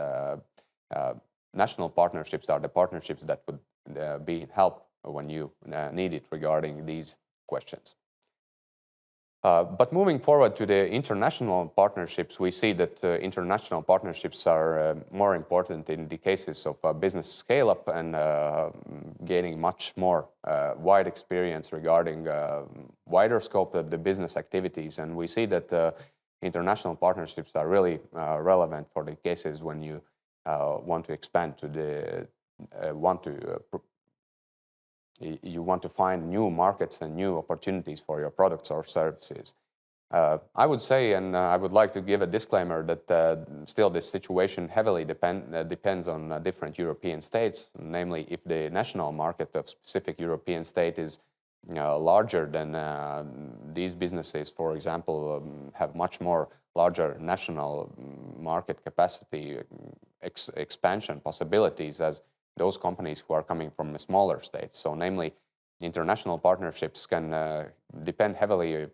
Speaker 2: national partnerships are the partnerships that would be help when you need it regarding these questions. But moving forward to the international partnerships, we see that international partnerships are more important in the cases of business scale-up and gaining much more wide experience regarding wider scope of the business activities. And we see that international partnerships are really relevant for the cases when you want to expand to the you want to find new markets and new opportunities for your products or services. I would say, and I would like to give a disclaimer that still this situation heavily depends on different European states. Namely, if the national market of specific European state is larger than these businesses, for example, have much more larger national market capacity, expansion possibilities as those companies who are coming from smaller states. So namely, international partnerships can depend heavily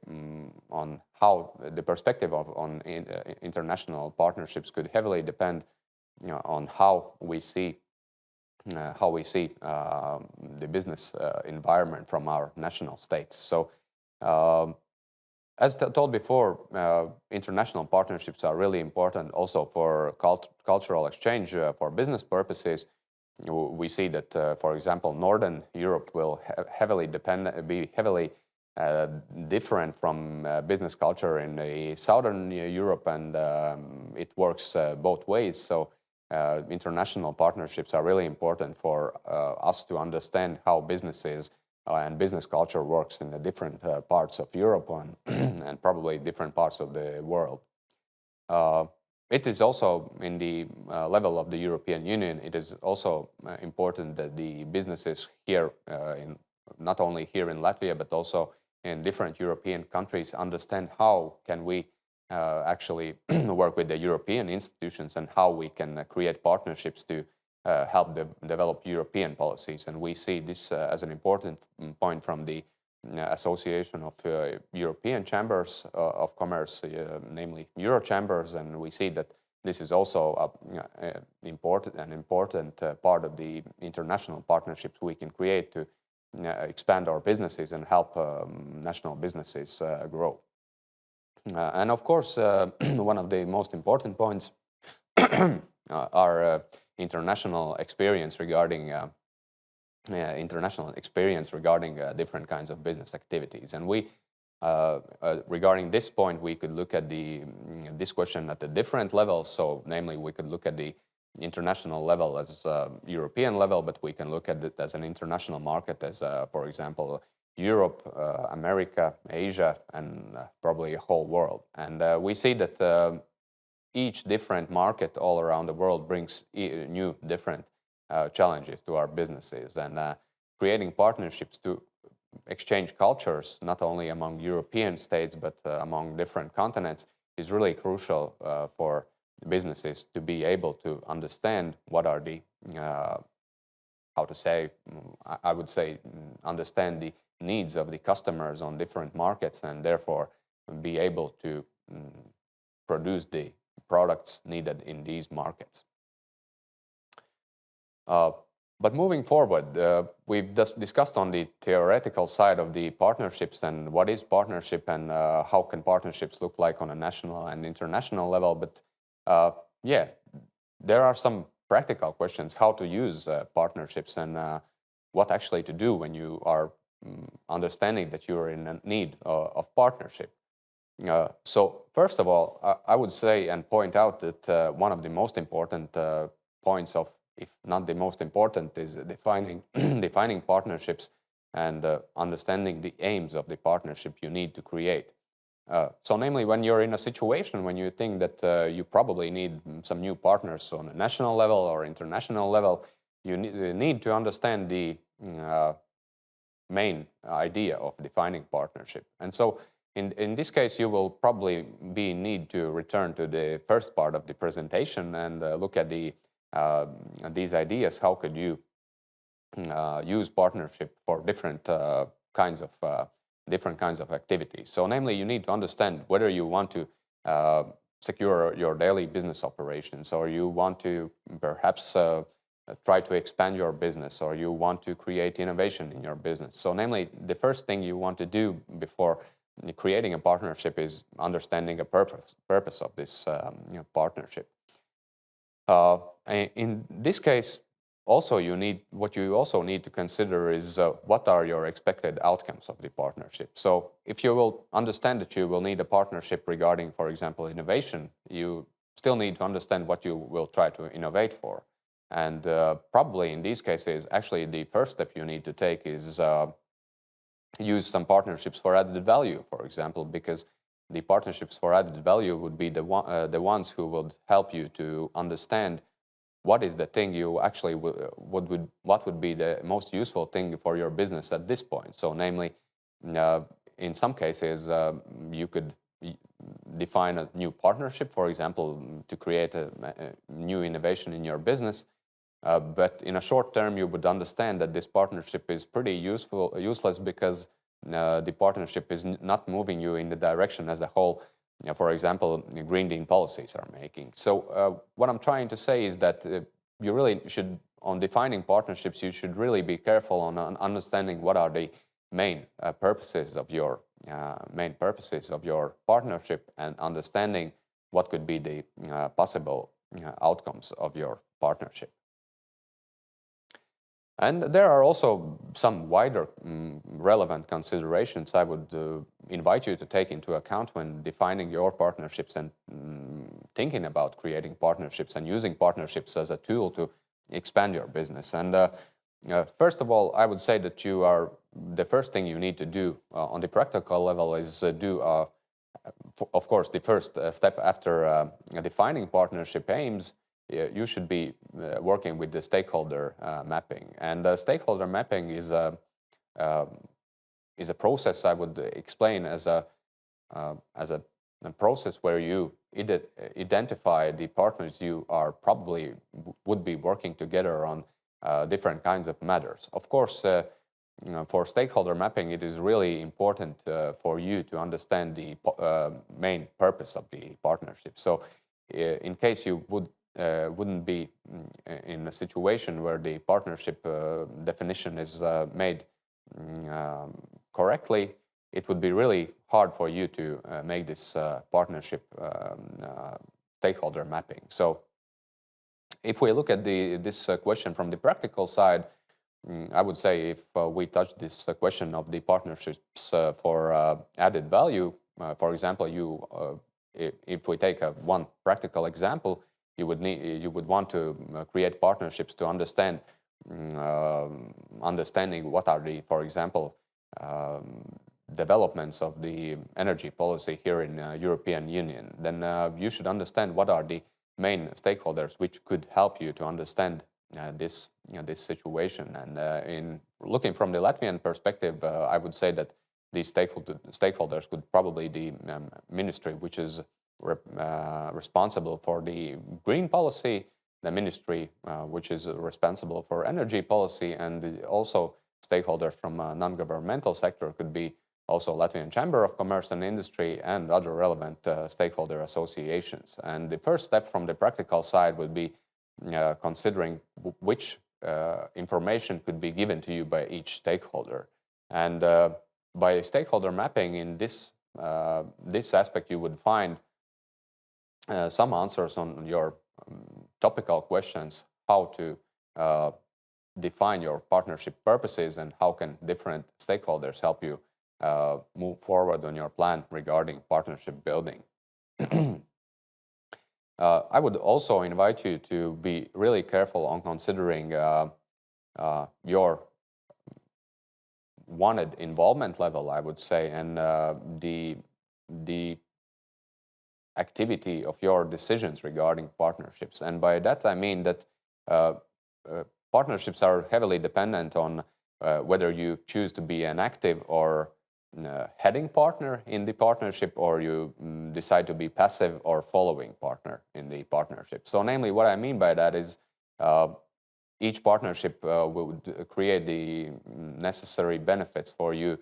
Speaker 2: on how the perspective on international partnerships could heavily depend on how we see the business environment from our national states. So as told before, international partnerships are really important also for cultural exchange for business purposes. We see that, for example, Northern Europe will be heavily different from business culture in Southern Europe, and it works both ways. So international partnerships are really important for us to understand how businesses and business culture works in the different parts of Europe and probably different parts of the world. It is also in the level of the European Union, it is also important that the businesses here, not only here in Latvia, but also in different European countries, understand how can we actually work with the European institutions and how we can create partnerships to help develop European policies. And we see this as an important point from the Association of European Chambers of Commerce, namely Euro Chambers, and we see that this is also an important part of the international partnerships we can create to expand our businesses and help national businesses grow. And of course, one of the most important points are international experience regarding different kinds of business activities. And we, regarding this point, we could look at this question at the different levels. So, namely, we could look at the international level as European level, but we can look at it as an international market, as for example, Europe, America, Asia, and probably a whole world. And we see that each different market all around the world brings new different challenges to our businesses, and creating partnerships to exchange cultures, not only among European states, but among different continents, is really crucial for businesses to be able to understand what are the, I would say, understand the needs of the customers on different markets, and therefore be able to produce the products needed in these markets. But moving forward, we've just discussed on the theoretical side of the partnerships and what is partnership and how can partnerships look like on a national and international level. But there are some practical questions how to use partnerships and what actually to do when you are understanding that you're in need of partnership. So first of all, I would say and point out that one of the most important points of, if not the most important, is defining partnerships and understanding the aims of the partnership you need to create. So namely, when you're in a situation when you think that you probably need some new partners on a national level or international level, you need to understand the main idea of defining partnership. And so in this case, you will probably be in need to return to the first part of the presentation and look at these ideas. How could you use partnership for different kinds of activities? So namely, you need to understand whether you want to secure your daily business operations, or you want to perhaps try to expand your business, or you want to create innovation in your business. So namely, the first thing you want to do before creating a partnership is understanding a purpose of this partnership. In this case, also what you also need to consider is what are your expected outcomes of the partnership. So if you will understand that you will need a partnership regarding, for example, innovation, you still need to understand what you will try to innovate for. And probably in these cases, actually the first step you need to take is use some partnerships for added value, for example, because the partnerships for added value would be the ones who would help you to understand what is the thing you actually what would be the most useful thing for your business at this point. So namely, in some cases, you could define a new partnership, for example, to create a new innovation in your business. But in a short term, you would understand that this partnership is pretty useless because the partnership is not moving you in the direction as a whole. For example, green deal policies are making. So what I'm trying to say is that you really should, on defining partnerships, you should really be careful on understanding what are the main purposes of your partnership, and understanding what could be the possible outcomes of your partnership. And there are also some wider relevant considerations I would invite you to take into account when defining your partnerships and thinking about creating partnerships and using partnerships as a tool to expand your business. And first of all, I would say that the first thing you need to do on the practical level is of course, the first step after defining partnership aims. You should be working with the stakeholder mapping. And stakeholder mapping is a process I would explain as a process where you identify the partners you are probably would be working together on different kinds of matters. Of course, for stakeholder mapping, it is really important for you to understand the main purpose of the partnership. So in case you wouldn't be in a situation where the partnership definition is made correctly, it would be really hard for you to make this partnership stakeholder mapping. So if we look at this question from the practical side, I would say if we touch this question of the partnerships for added value, for example, if we take one practical example, you would want to create partnerships to understanding what are the, for example, developments of the energy policy here in European Union. Then you should understand what are the main stakeholders which could help you to understand this situation. And in looking from the Latvian perspective, I would say that these stakeholders could probably the ministry which is responsible for the green policy, the ministry which is responsible for energy policy, and also stakeholders from non-governmental sector could be also Latvian Chamber of Commerce and Industry and other relevant stakeholder associations. And the first step from the practical side would be considering which information could be given to you by each stakeholder. And by stakeholder mapping in this aspect, you would find some answers on your topical questions, how to define your partnership purposes and how can different stakeholders help you move forward on your plan regarding partnership building. I would also invite you to be really careful on considering your wanted involvement level, I would say, and the activity of your decisions regarding partnerships. And by that, I mean that partnerships are heavily dependent on whether you choose to be an active or heading partner in the partnership, or you decide to be passive or following partner in the partnership. So namely, what I mean by that is each partnership would create the necessary benefits for you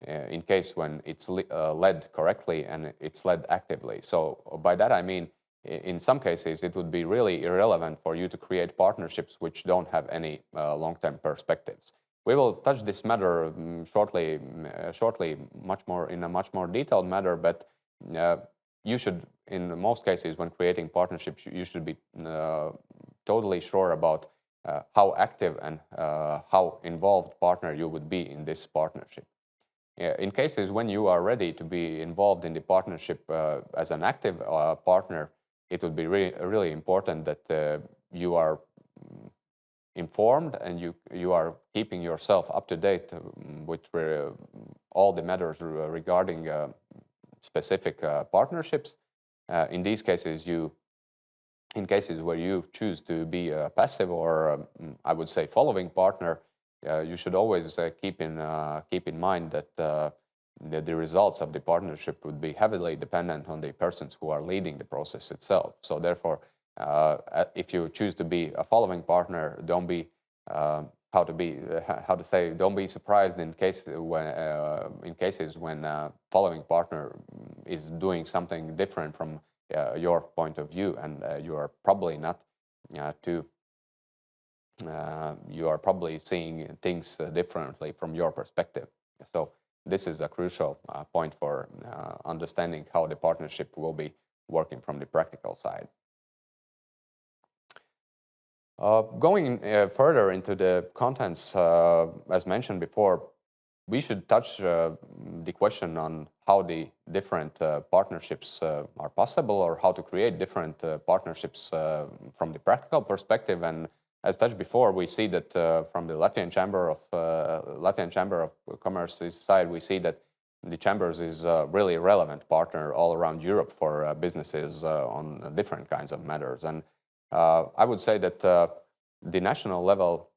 Speaker 2: in case when it's led correctly and it's led actively. So by that I mean, in some cases, it would be really irrelevant for you to create partnerships which don't have any long-term perspectives. We will touch this matter shortly, much more in a much more detailed manner. But you should, in most cases, when creating partnerships, you should be totally sure about how active and how involved partner you would be in this partnership. In cases when you are ready to be involved in the partnership as an active partner, it would be really important that you are informed and you are keeping yourself up to date with all the matters regarding specific partnerships. In these cases, in cases where you choose to be a passive or I would say following partner, you should always keep in mind that the results of the partnership would be heavily dependent on the persons who are leading the process itself. So therefore, if you choose to be a following partner, don't be don't be surprised in cases when following partner is doing something different from your point of view, and you are probably not you are probably seeing things differently from your perspective. So this is a crucial point for understanding how the partnership will be working from the practical side. Going further into the contents, as mentioned before, we should touch the question on how the different partnerships are possible, or how to create different partnerships from the practical perspective. And as touched before, we see that from the Latvian Chamber of Commerce's side, we see that the Chambers is a really relevant partner all around Europe for businesses on different kinds of matters. And I would say that the national level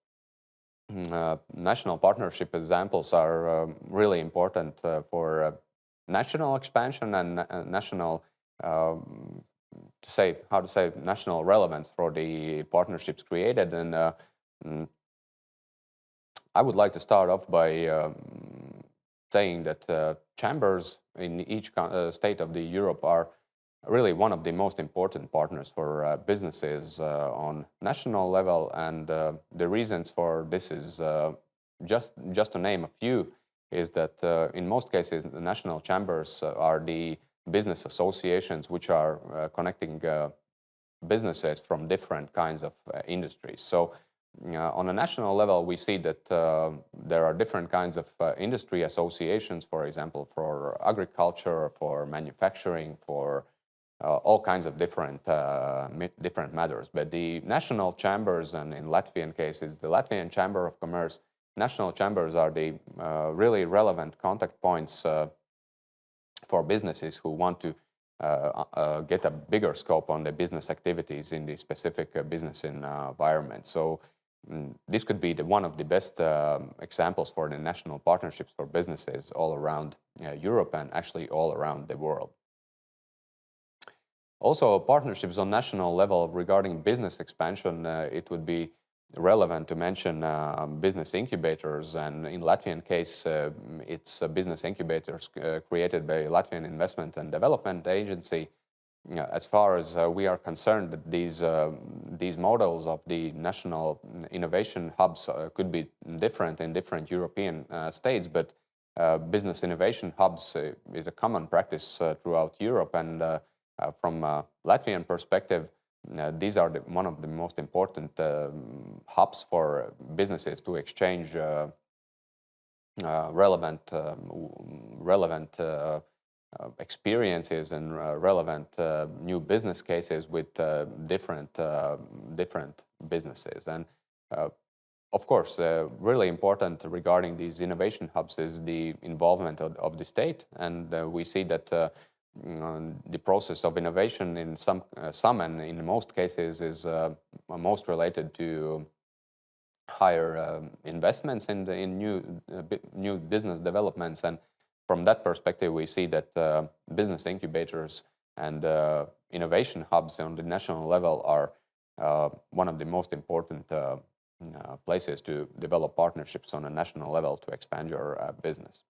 Speaker 2: national partnership examples are really important for national expansion and national national relevance for the partnerships created. And I would like to start off by saying that chambers in each state of the Europe are really one of the most important partners for businesses on national level. And the reasons for this is just to name a few, is that in most cases the national chambers are the business associations which are connecting businesses from different kinds of industries. So on a national level, we see that there are different kinds of industry associations, for example, for agriculture, for manufacturing, for all kinds of different matters. But the national chambers, and in Latvian cases, the Latvian Chamber of Commerce, national chambers are the really relevant contact points for businesses who want to get a bigger scope on the business activities in the specific business environment. So this could be one of the best examples for the national partnerships for businesses all around Europe and actually all around the world. Also, partnerships on national level regarding business expansion, it would be relevant to mention business incubators. And in Latvian case, it's business incubators created by Latvian Investment and Development Agency. As far as we are concerned, that these models of the national innovation hubs could be different in different European states, but business innovation hubs is a common practice throughout Europe. And from a Latvian perspective, these are one of the most important hubs for businesses to exchange relevant experiences and relevant new business cases with different businesses. And of course, really important regarding these innovation hubs is the involvement of the state. And we see that the process of innovation in some and in most cases is most related to higher investments in new business developments. And from that perspective, we see that business incubators and innovation hubs on the national level are one of the most important places to develop partnerships on a national level to expand your business.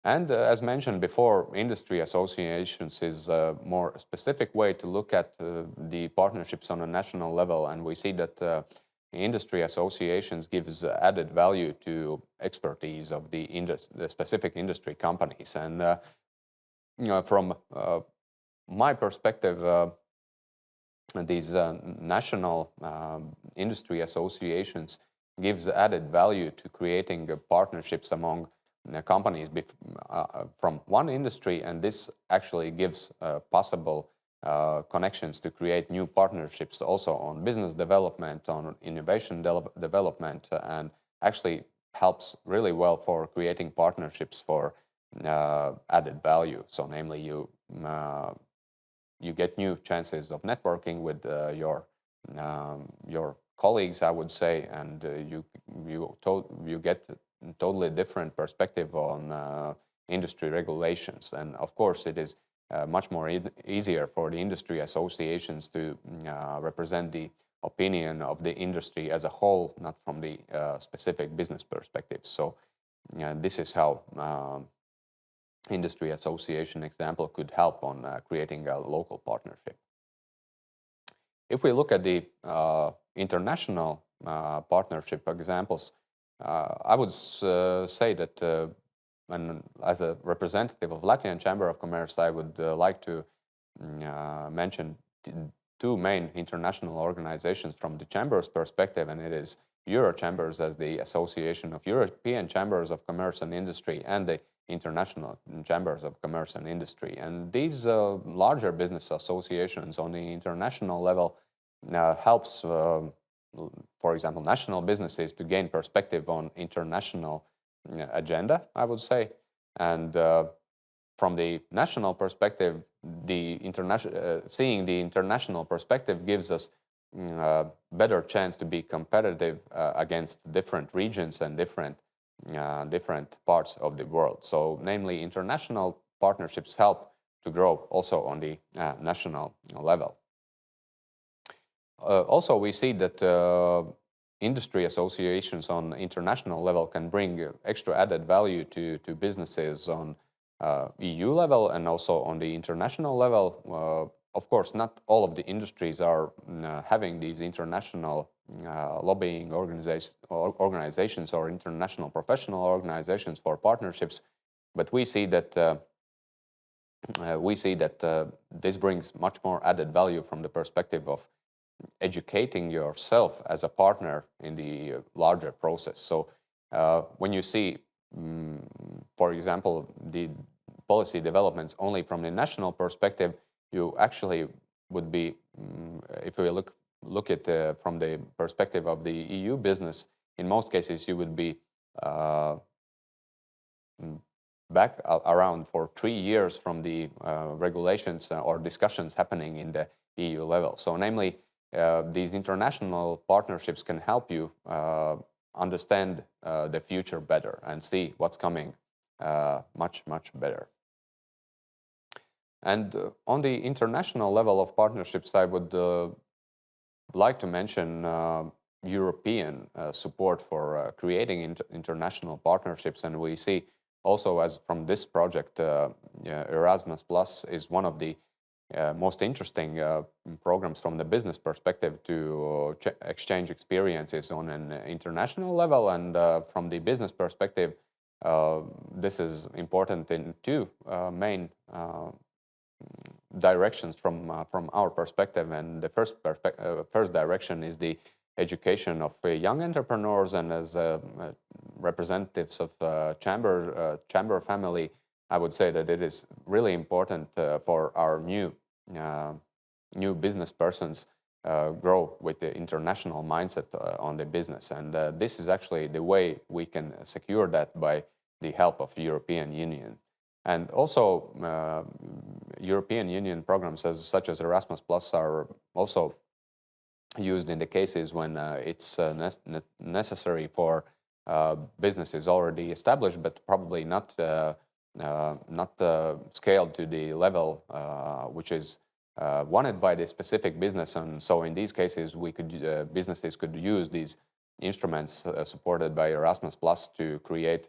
Speaker 2: And as mentioned before, industry associations is a more specific way to look at the partnerships on a national level. And we see that industry associations gives added value to expertise of the specific industry companies. And from my perspective, these national industry associations gives added value to creating partnerships among companies from one industry, and this actually gives possible connections to create new partnerships also on business development, on innovation development, and actually helps really well for creating partnerships for added value. So namely, you get new chances of networking with your colleagues, I would say, and you get a totally different perspective on industry regulations. And of course, it is much more easier for the industry associations to represent the opinion of the industry as a whole, not from the specific business perspective. So this is how industry association example could help on creating a local partnership. If we look at the international partnership examples, I would say that and as a representative of Latvian Chamber of Commerce, I would like to mention two main international organizations from the Chamber's perspective, and it is Eurochambers as the Association of European Chambers of Commerce and Industry and the International Chambers of Commerce and Industry. And these larger business associations on the international level helps, for example, national businesses to gain perspective on international agenda, I would say. And from the national perspective, seeing the international perspective gives us a better chance to be competitive against different regions and different parts of the world. So namely, international partnerships help to grow also on the national level. Also, we see that industry associations on international level can bring extra added value to businesses on EU level and also on the international level. Of course, not all of the industries are having these international lobbying organizations or international professional organizations for partnerships, but we see that this brings much more added value from the perspective of educating yourself as a partner in the larger process. So when you see, for example, the policy developments only from the national perspective, you actually would be, if we look at from the perspective of the EU business, in most cases you would be back around for 3 years from the regulations or discussions happening in the EU level. So namely, these international partnerships can help you understand the future better and see what's coming much better. And on the international level of partnerships, I would like to mention European support for creating international partnerships. And we see also, as from this project, erasmusplus is one of the most interesting programs from the business perspective to exchange experiences on an international level. And from the business perspective, this is important in two main directions from our perspective. And the first direction is the education of young entrepreneurs. And as representatives of chamber family, I would say that it is really important for our new business persons grow with the international mindset on the business. And this is actually the way we can secure that by the help of European Union. And also, European Union programs such as Erasmus+ are also used in the cases when it's necessary for businesses already established, but probably not scaled to the level which is wanted by the specific business. And so in these cases, businesses could use these instruments supported by Erasmus+ to create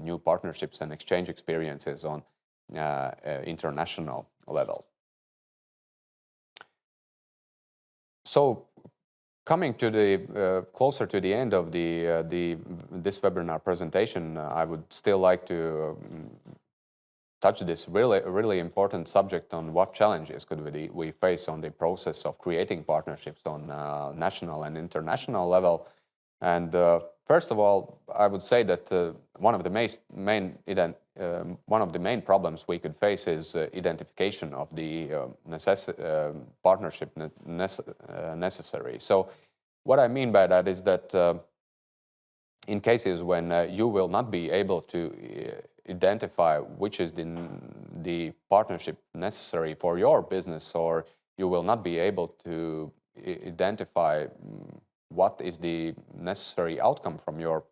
Speaker 2: new partnerships and exchange experiences on international level. So coming to the closer to the end of this webinar presentation, I would still like to touch this really important subject on what challenges could we face on the process of creating partnerships on national and international level. And first of all, I would say that one of the main one of the main problems we could face is identification of the partnership necessary. So what I mean by that is that in cases when you will not be able to identify which is the partnership necessary for your business, or you will not be able to identify what is the necessary outcome from your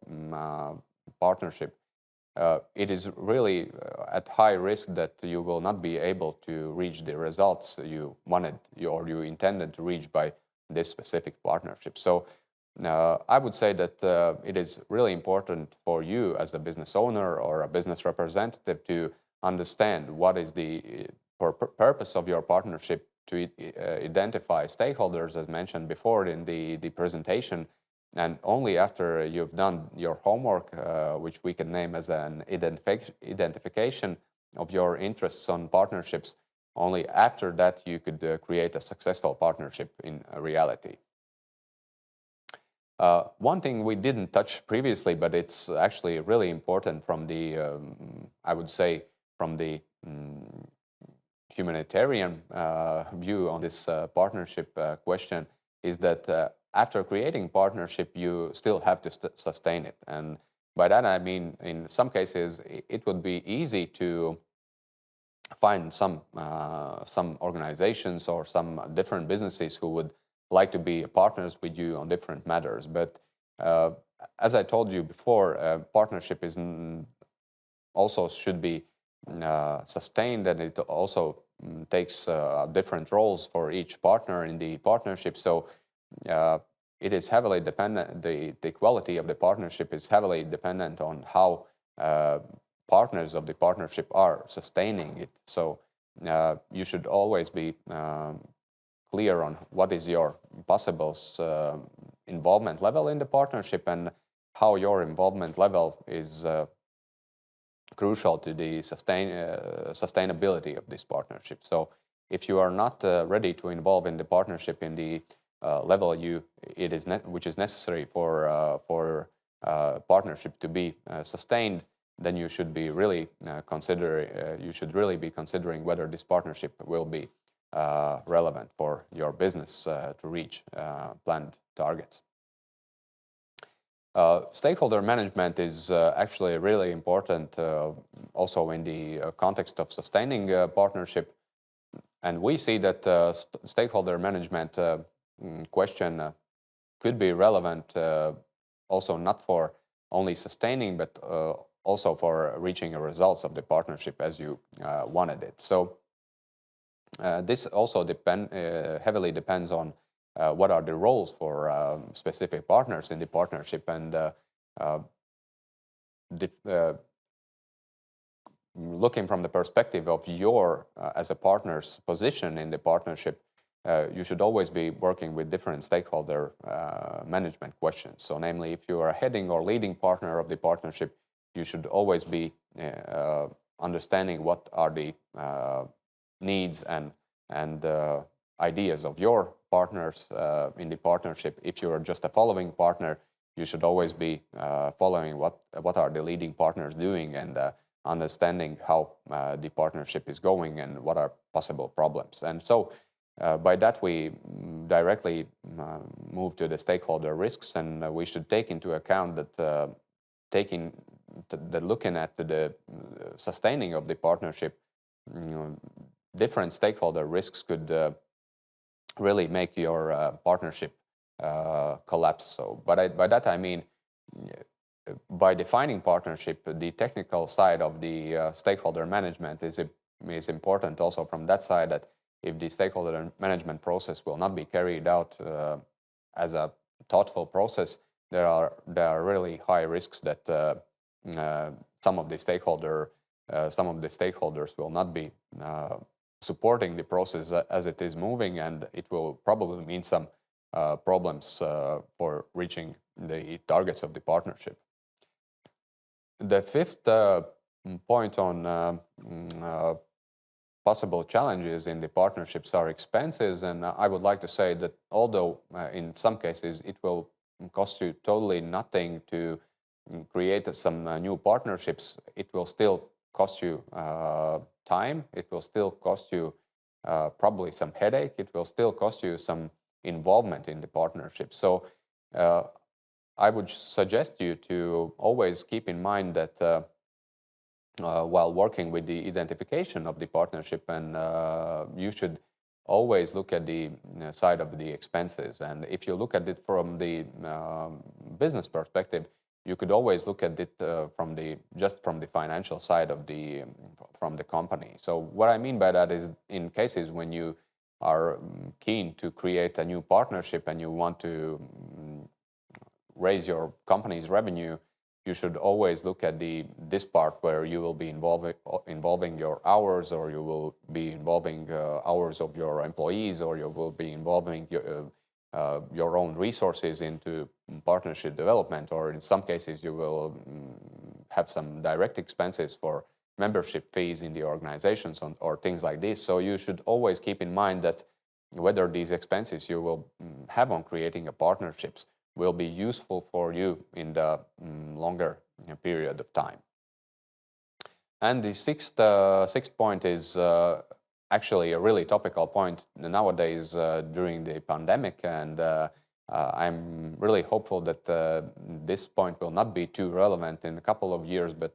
Speaker 2: partnership, it is really at high risk that you will not be able to reach the results you wanted or you intended to reach by this specific partnership. So I would say that it is really important for you as a business owner or a business representative to understand what is the purpose of your partnership, to identify stakeholders, as mentioned before in the presentation. And only after you've done your homework, which we can name as an identification of your interests on partnerships, only after that you could create a successful partnership in reality. One thing we didn't touch previously, but it's actually really important from the, I would say, from the humanitarian view on this partnership question, is that after creating partnership, you still have to sustain it. And by that I mean, in some cases, it would be easy to find some organizations or some different businesses who would like to be partners with you on different matters. But as I told you before, partnership is also should be sustained, and it also takes different roles for each partner in the partnership. So it is heavily dependent, the quality of the partnership is heavily dependent on how partners of the partnership are sustaining it. So you should always be clear on what is your possible involvement level in the partnership and how your involvement level is crucial to the sustainability of this partnership. So if you are not ready to involve in the partnership in the level which is necessary for partnership to be sustained, then you should be really considering whether this partnership will be relevant for your business to reach planned targets. Stakeholder management is actually really important also in the context of sustaining partnership. And we see that stakeholder management question could be relevant also not for only sustaining, but also for reaching the results of the partnership as you wanted it. So this also heavily depends on what are the roles for specific partners in the partnership, and looking from the perspective of your as a partner's position in the partnership, you should always be working with different stakeholder management questions. So namely, if you are a heading or leading partner of the partnership, you should always be understanding what are the needs and ideas of your partners in the partnership. If you are just a following partner, you should always be following what are the leading partners doing, and understanding how the partnership is going and what are possible problems. And so by that we directly move to the stakeholder risks, and we should take into account that looking at the sustaining of the partnership, different stakeholder risks could really make your partnership collapse. So by that I mean, by defining partnership, the technical side of the stakeholder management is important also from that side, that if the stakeholder management process will not be carried out as a thoughtful process, there are really high risks that some of the stakeholders will not be supporting the process as it is moving, and it will probably mean some problems for reaching the targets of the partnership. The fifth point on possible challenges in the partnerships are expenses, and I would like to say that although in some cases it will cost you totally nothing to create some new partnerships, it will still cost you time. It will still cost you probably some headache. It will still cost you some involvement in the partnership. So I would suggest you to always keep in mind that while working with the identification of the partnership, and you should always look at the side of the expenses. And if you look at it from the business perspective, you could always look at it from the financial side of from the company. So what I mean by that is, in cases when you are keen to create a new partnership and you want to raise your company's revenue, you should always look at this part where you will be involving your hours, or you will be involving hours of your employees, or you will be involving your own resources into partnership development, or in some cases you will have some direct expenses for membership fees in the organizations or things like this. So you should always keep in mind that whether these expenses you will have on creating a partnerships will be useful for you in the longer period of time. And the sixth point is actually a really topical point nowadays during the pandemic, and I'm really hopeful that this point will not be too relevant in a couple of years, but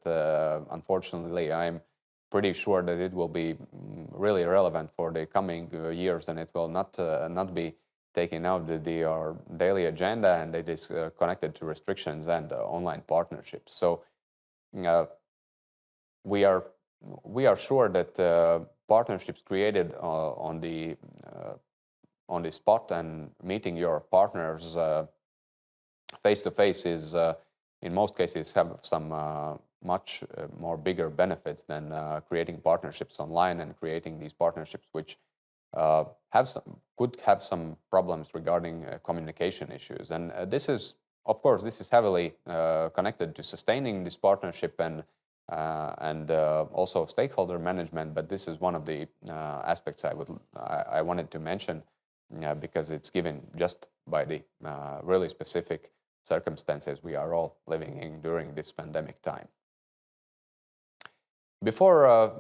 Speaker 2: unfortunately I'm pretty sure that it will be really relevant for the coming years, and it will not be taken out our daily agenda, and it is connected to restrictions and online partnerships. So we are sure that partnerships created on the spot and meeting your partners face to face is in most cases have some much more bigger benefits than creating partnerships online and creating these partnerships which could have some problems regarding communication issues. And this is heavily connected to sustaining this partnership and also stakeholder management. But this is one of the aspects I wanted to mention because it's given just by the really specific circumstances we are all living in during this pandemic time. Before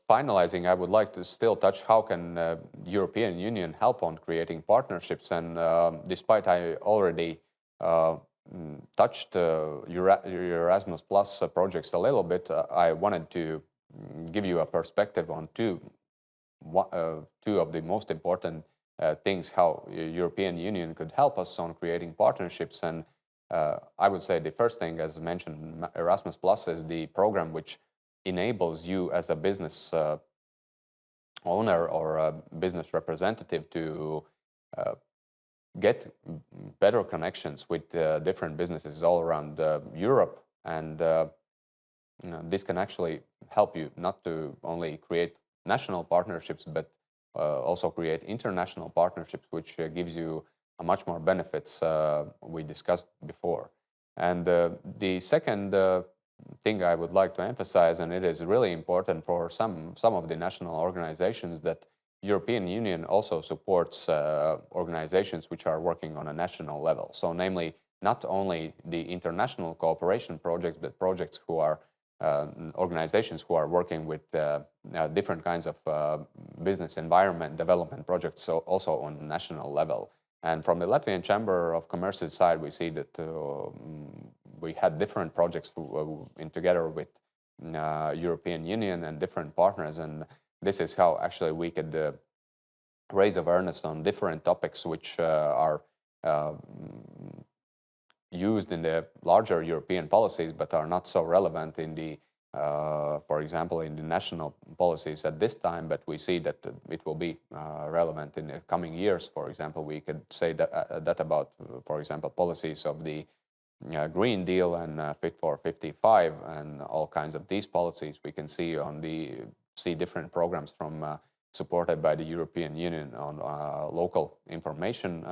Speaker 2: finalizing, I would like to still touch how can European Union help on creating partnerships. And despite I already touched erasmusplus projects a little bit, I wanted to give you a perspective on two of the most important things how European Union could help us on creating partnerships. And I would say the first thing, as mentioned, Erasmus+ is the program which enables you as a business owner or a business representative to get better connections with different businesses all around Europe. And this can actually help you not to only create national partnerships, but also create international partnerships, which gives you a much more benefits we discussed before. And the second thing I would like to emphasize, and it is really important for some of the national organizations, that European Union also supports organizations which are working on a national level. So namely, not only the international cooperation projects, but projects who are organizations who are working with different kinds of business environment development projects, so also on the national level. And from the Latvian Chamber of Commerce's side, we see that we had different projects in together with European Union and different partners, and this is how actually we could raise awareness on different topics which are used in the larger European policies, but are not so relevant in the, for example, in the national policies at this time. But we see that it will be relevant in the coming years. For example, we could say that about, for example, policies of the Green Deal and Fit for 55 and all kinds of these policies. We can see different programs from supported by the European Union on local information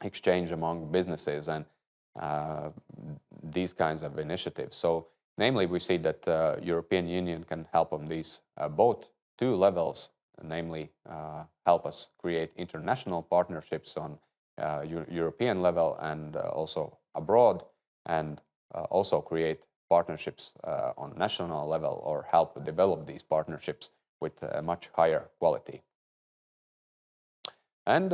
Speaker 2: exchange among businesses and these kinds of initiatives. So namely, we see that European Union can help on these both two levels, namely help us create international partnerships on European level and also abroad, and also create partnerships on national level or help develop these partnerships with much higher quality. And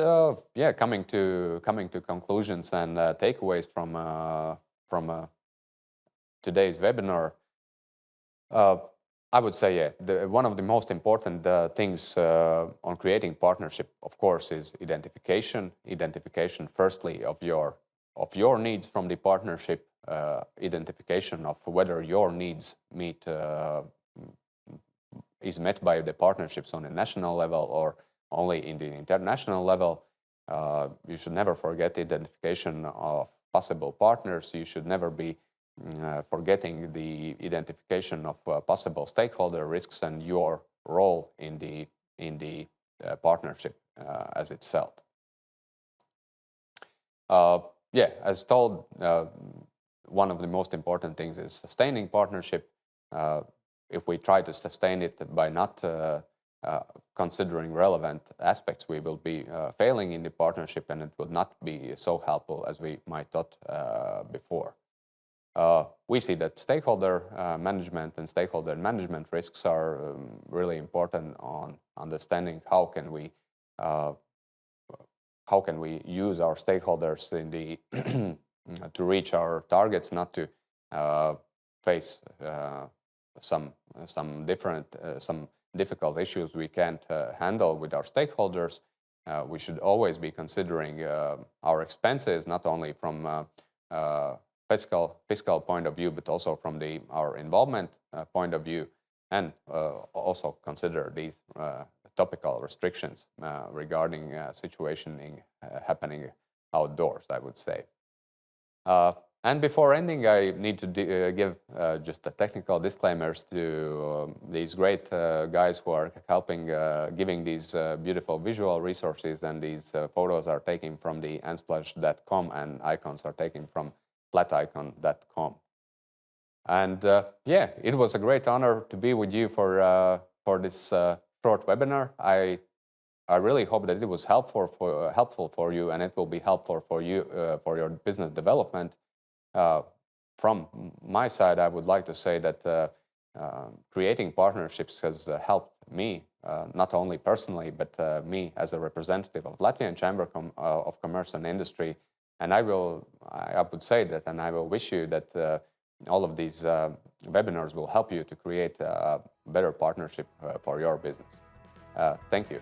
Speaker 2: yeah, coming to conclusions and takeaways from today's webinar, I would say, yeah, one of the most important things on creating partnership, of course, is identification. Identification, firstly, of your needs from the partnership, identification of whether your needs is met by the partnerships on a national level or only in the international level. You should never forget identification of possible partners. You should never be forgetting the identification of possible stakeholder risks and your role in the partnership as itself. Yeah, as told, one of the most important things is sustaining partnership. If we try to sustain it by not considering relevant aspects, we will be failing in the partnership, and it will not be so helpful as we might thought before. We see that stakeholder management and stakeholder management risks are really important on understanding how can we use our stakeholders in the to reach our targets, not to face some difficult issues we can't handle with our stakeholders. We should always be considering our expenses, not only from fiscal point of view, but also from our involvement point of view, and also consider these topical restrictions regarding situation happening outdoors, I would say. And before ending, I need to give just the technical disclaimers to these great guys who are helping giving these beautiful visual resources, and these photos are taken from the erasmusplus.com and icons are taken from flaticon.com. And yeah, it was a great honor to be with you for this short webinar. I really hope that it was helpful for you, and it will be helpful for you for your business development. From my side, I would like to say that creating partnerships has helped me, not only personally, but me as a representative of Latvian Chamber of Commerce and Industry. And I would say that, and I will wish you that all of these webinars will help you to create a better partnership for your business. Thank you.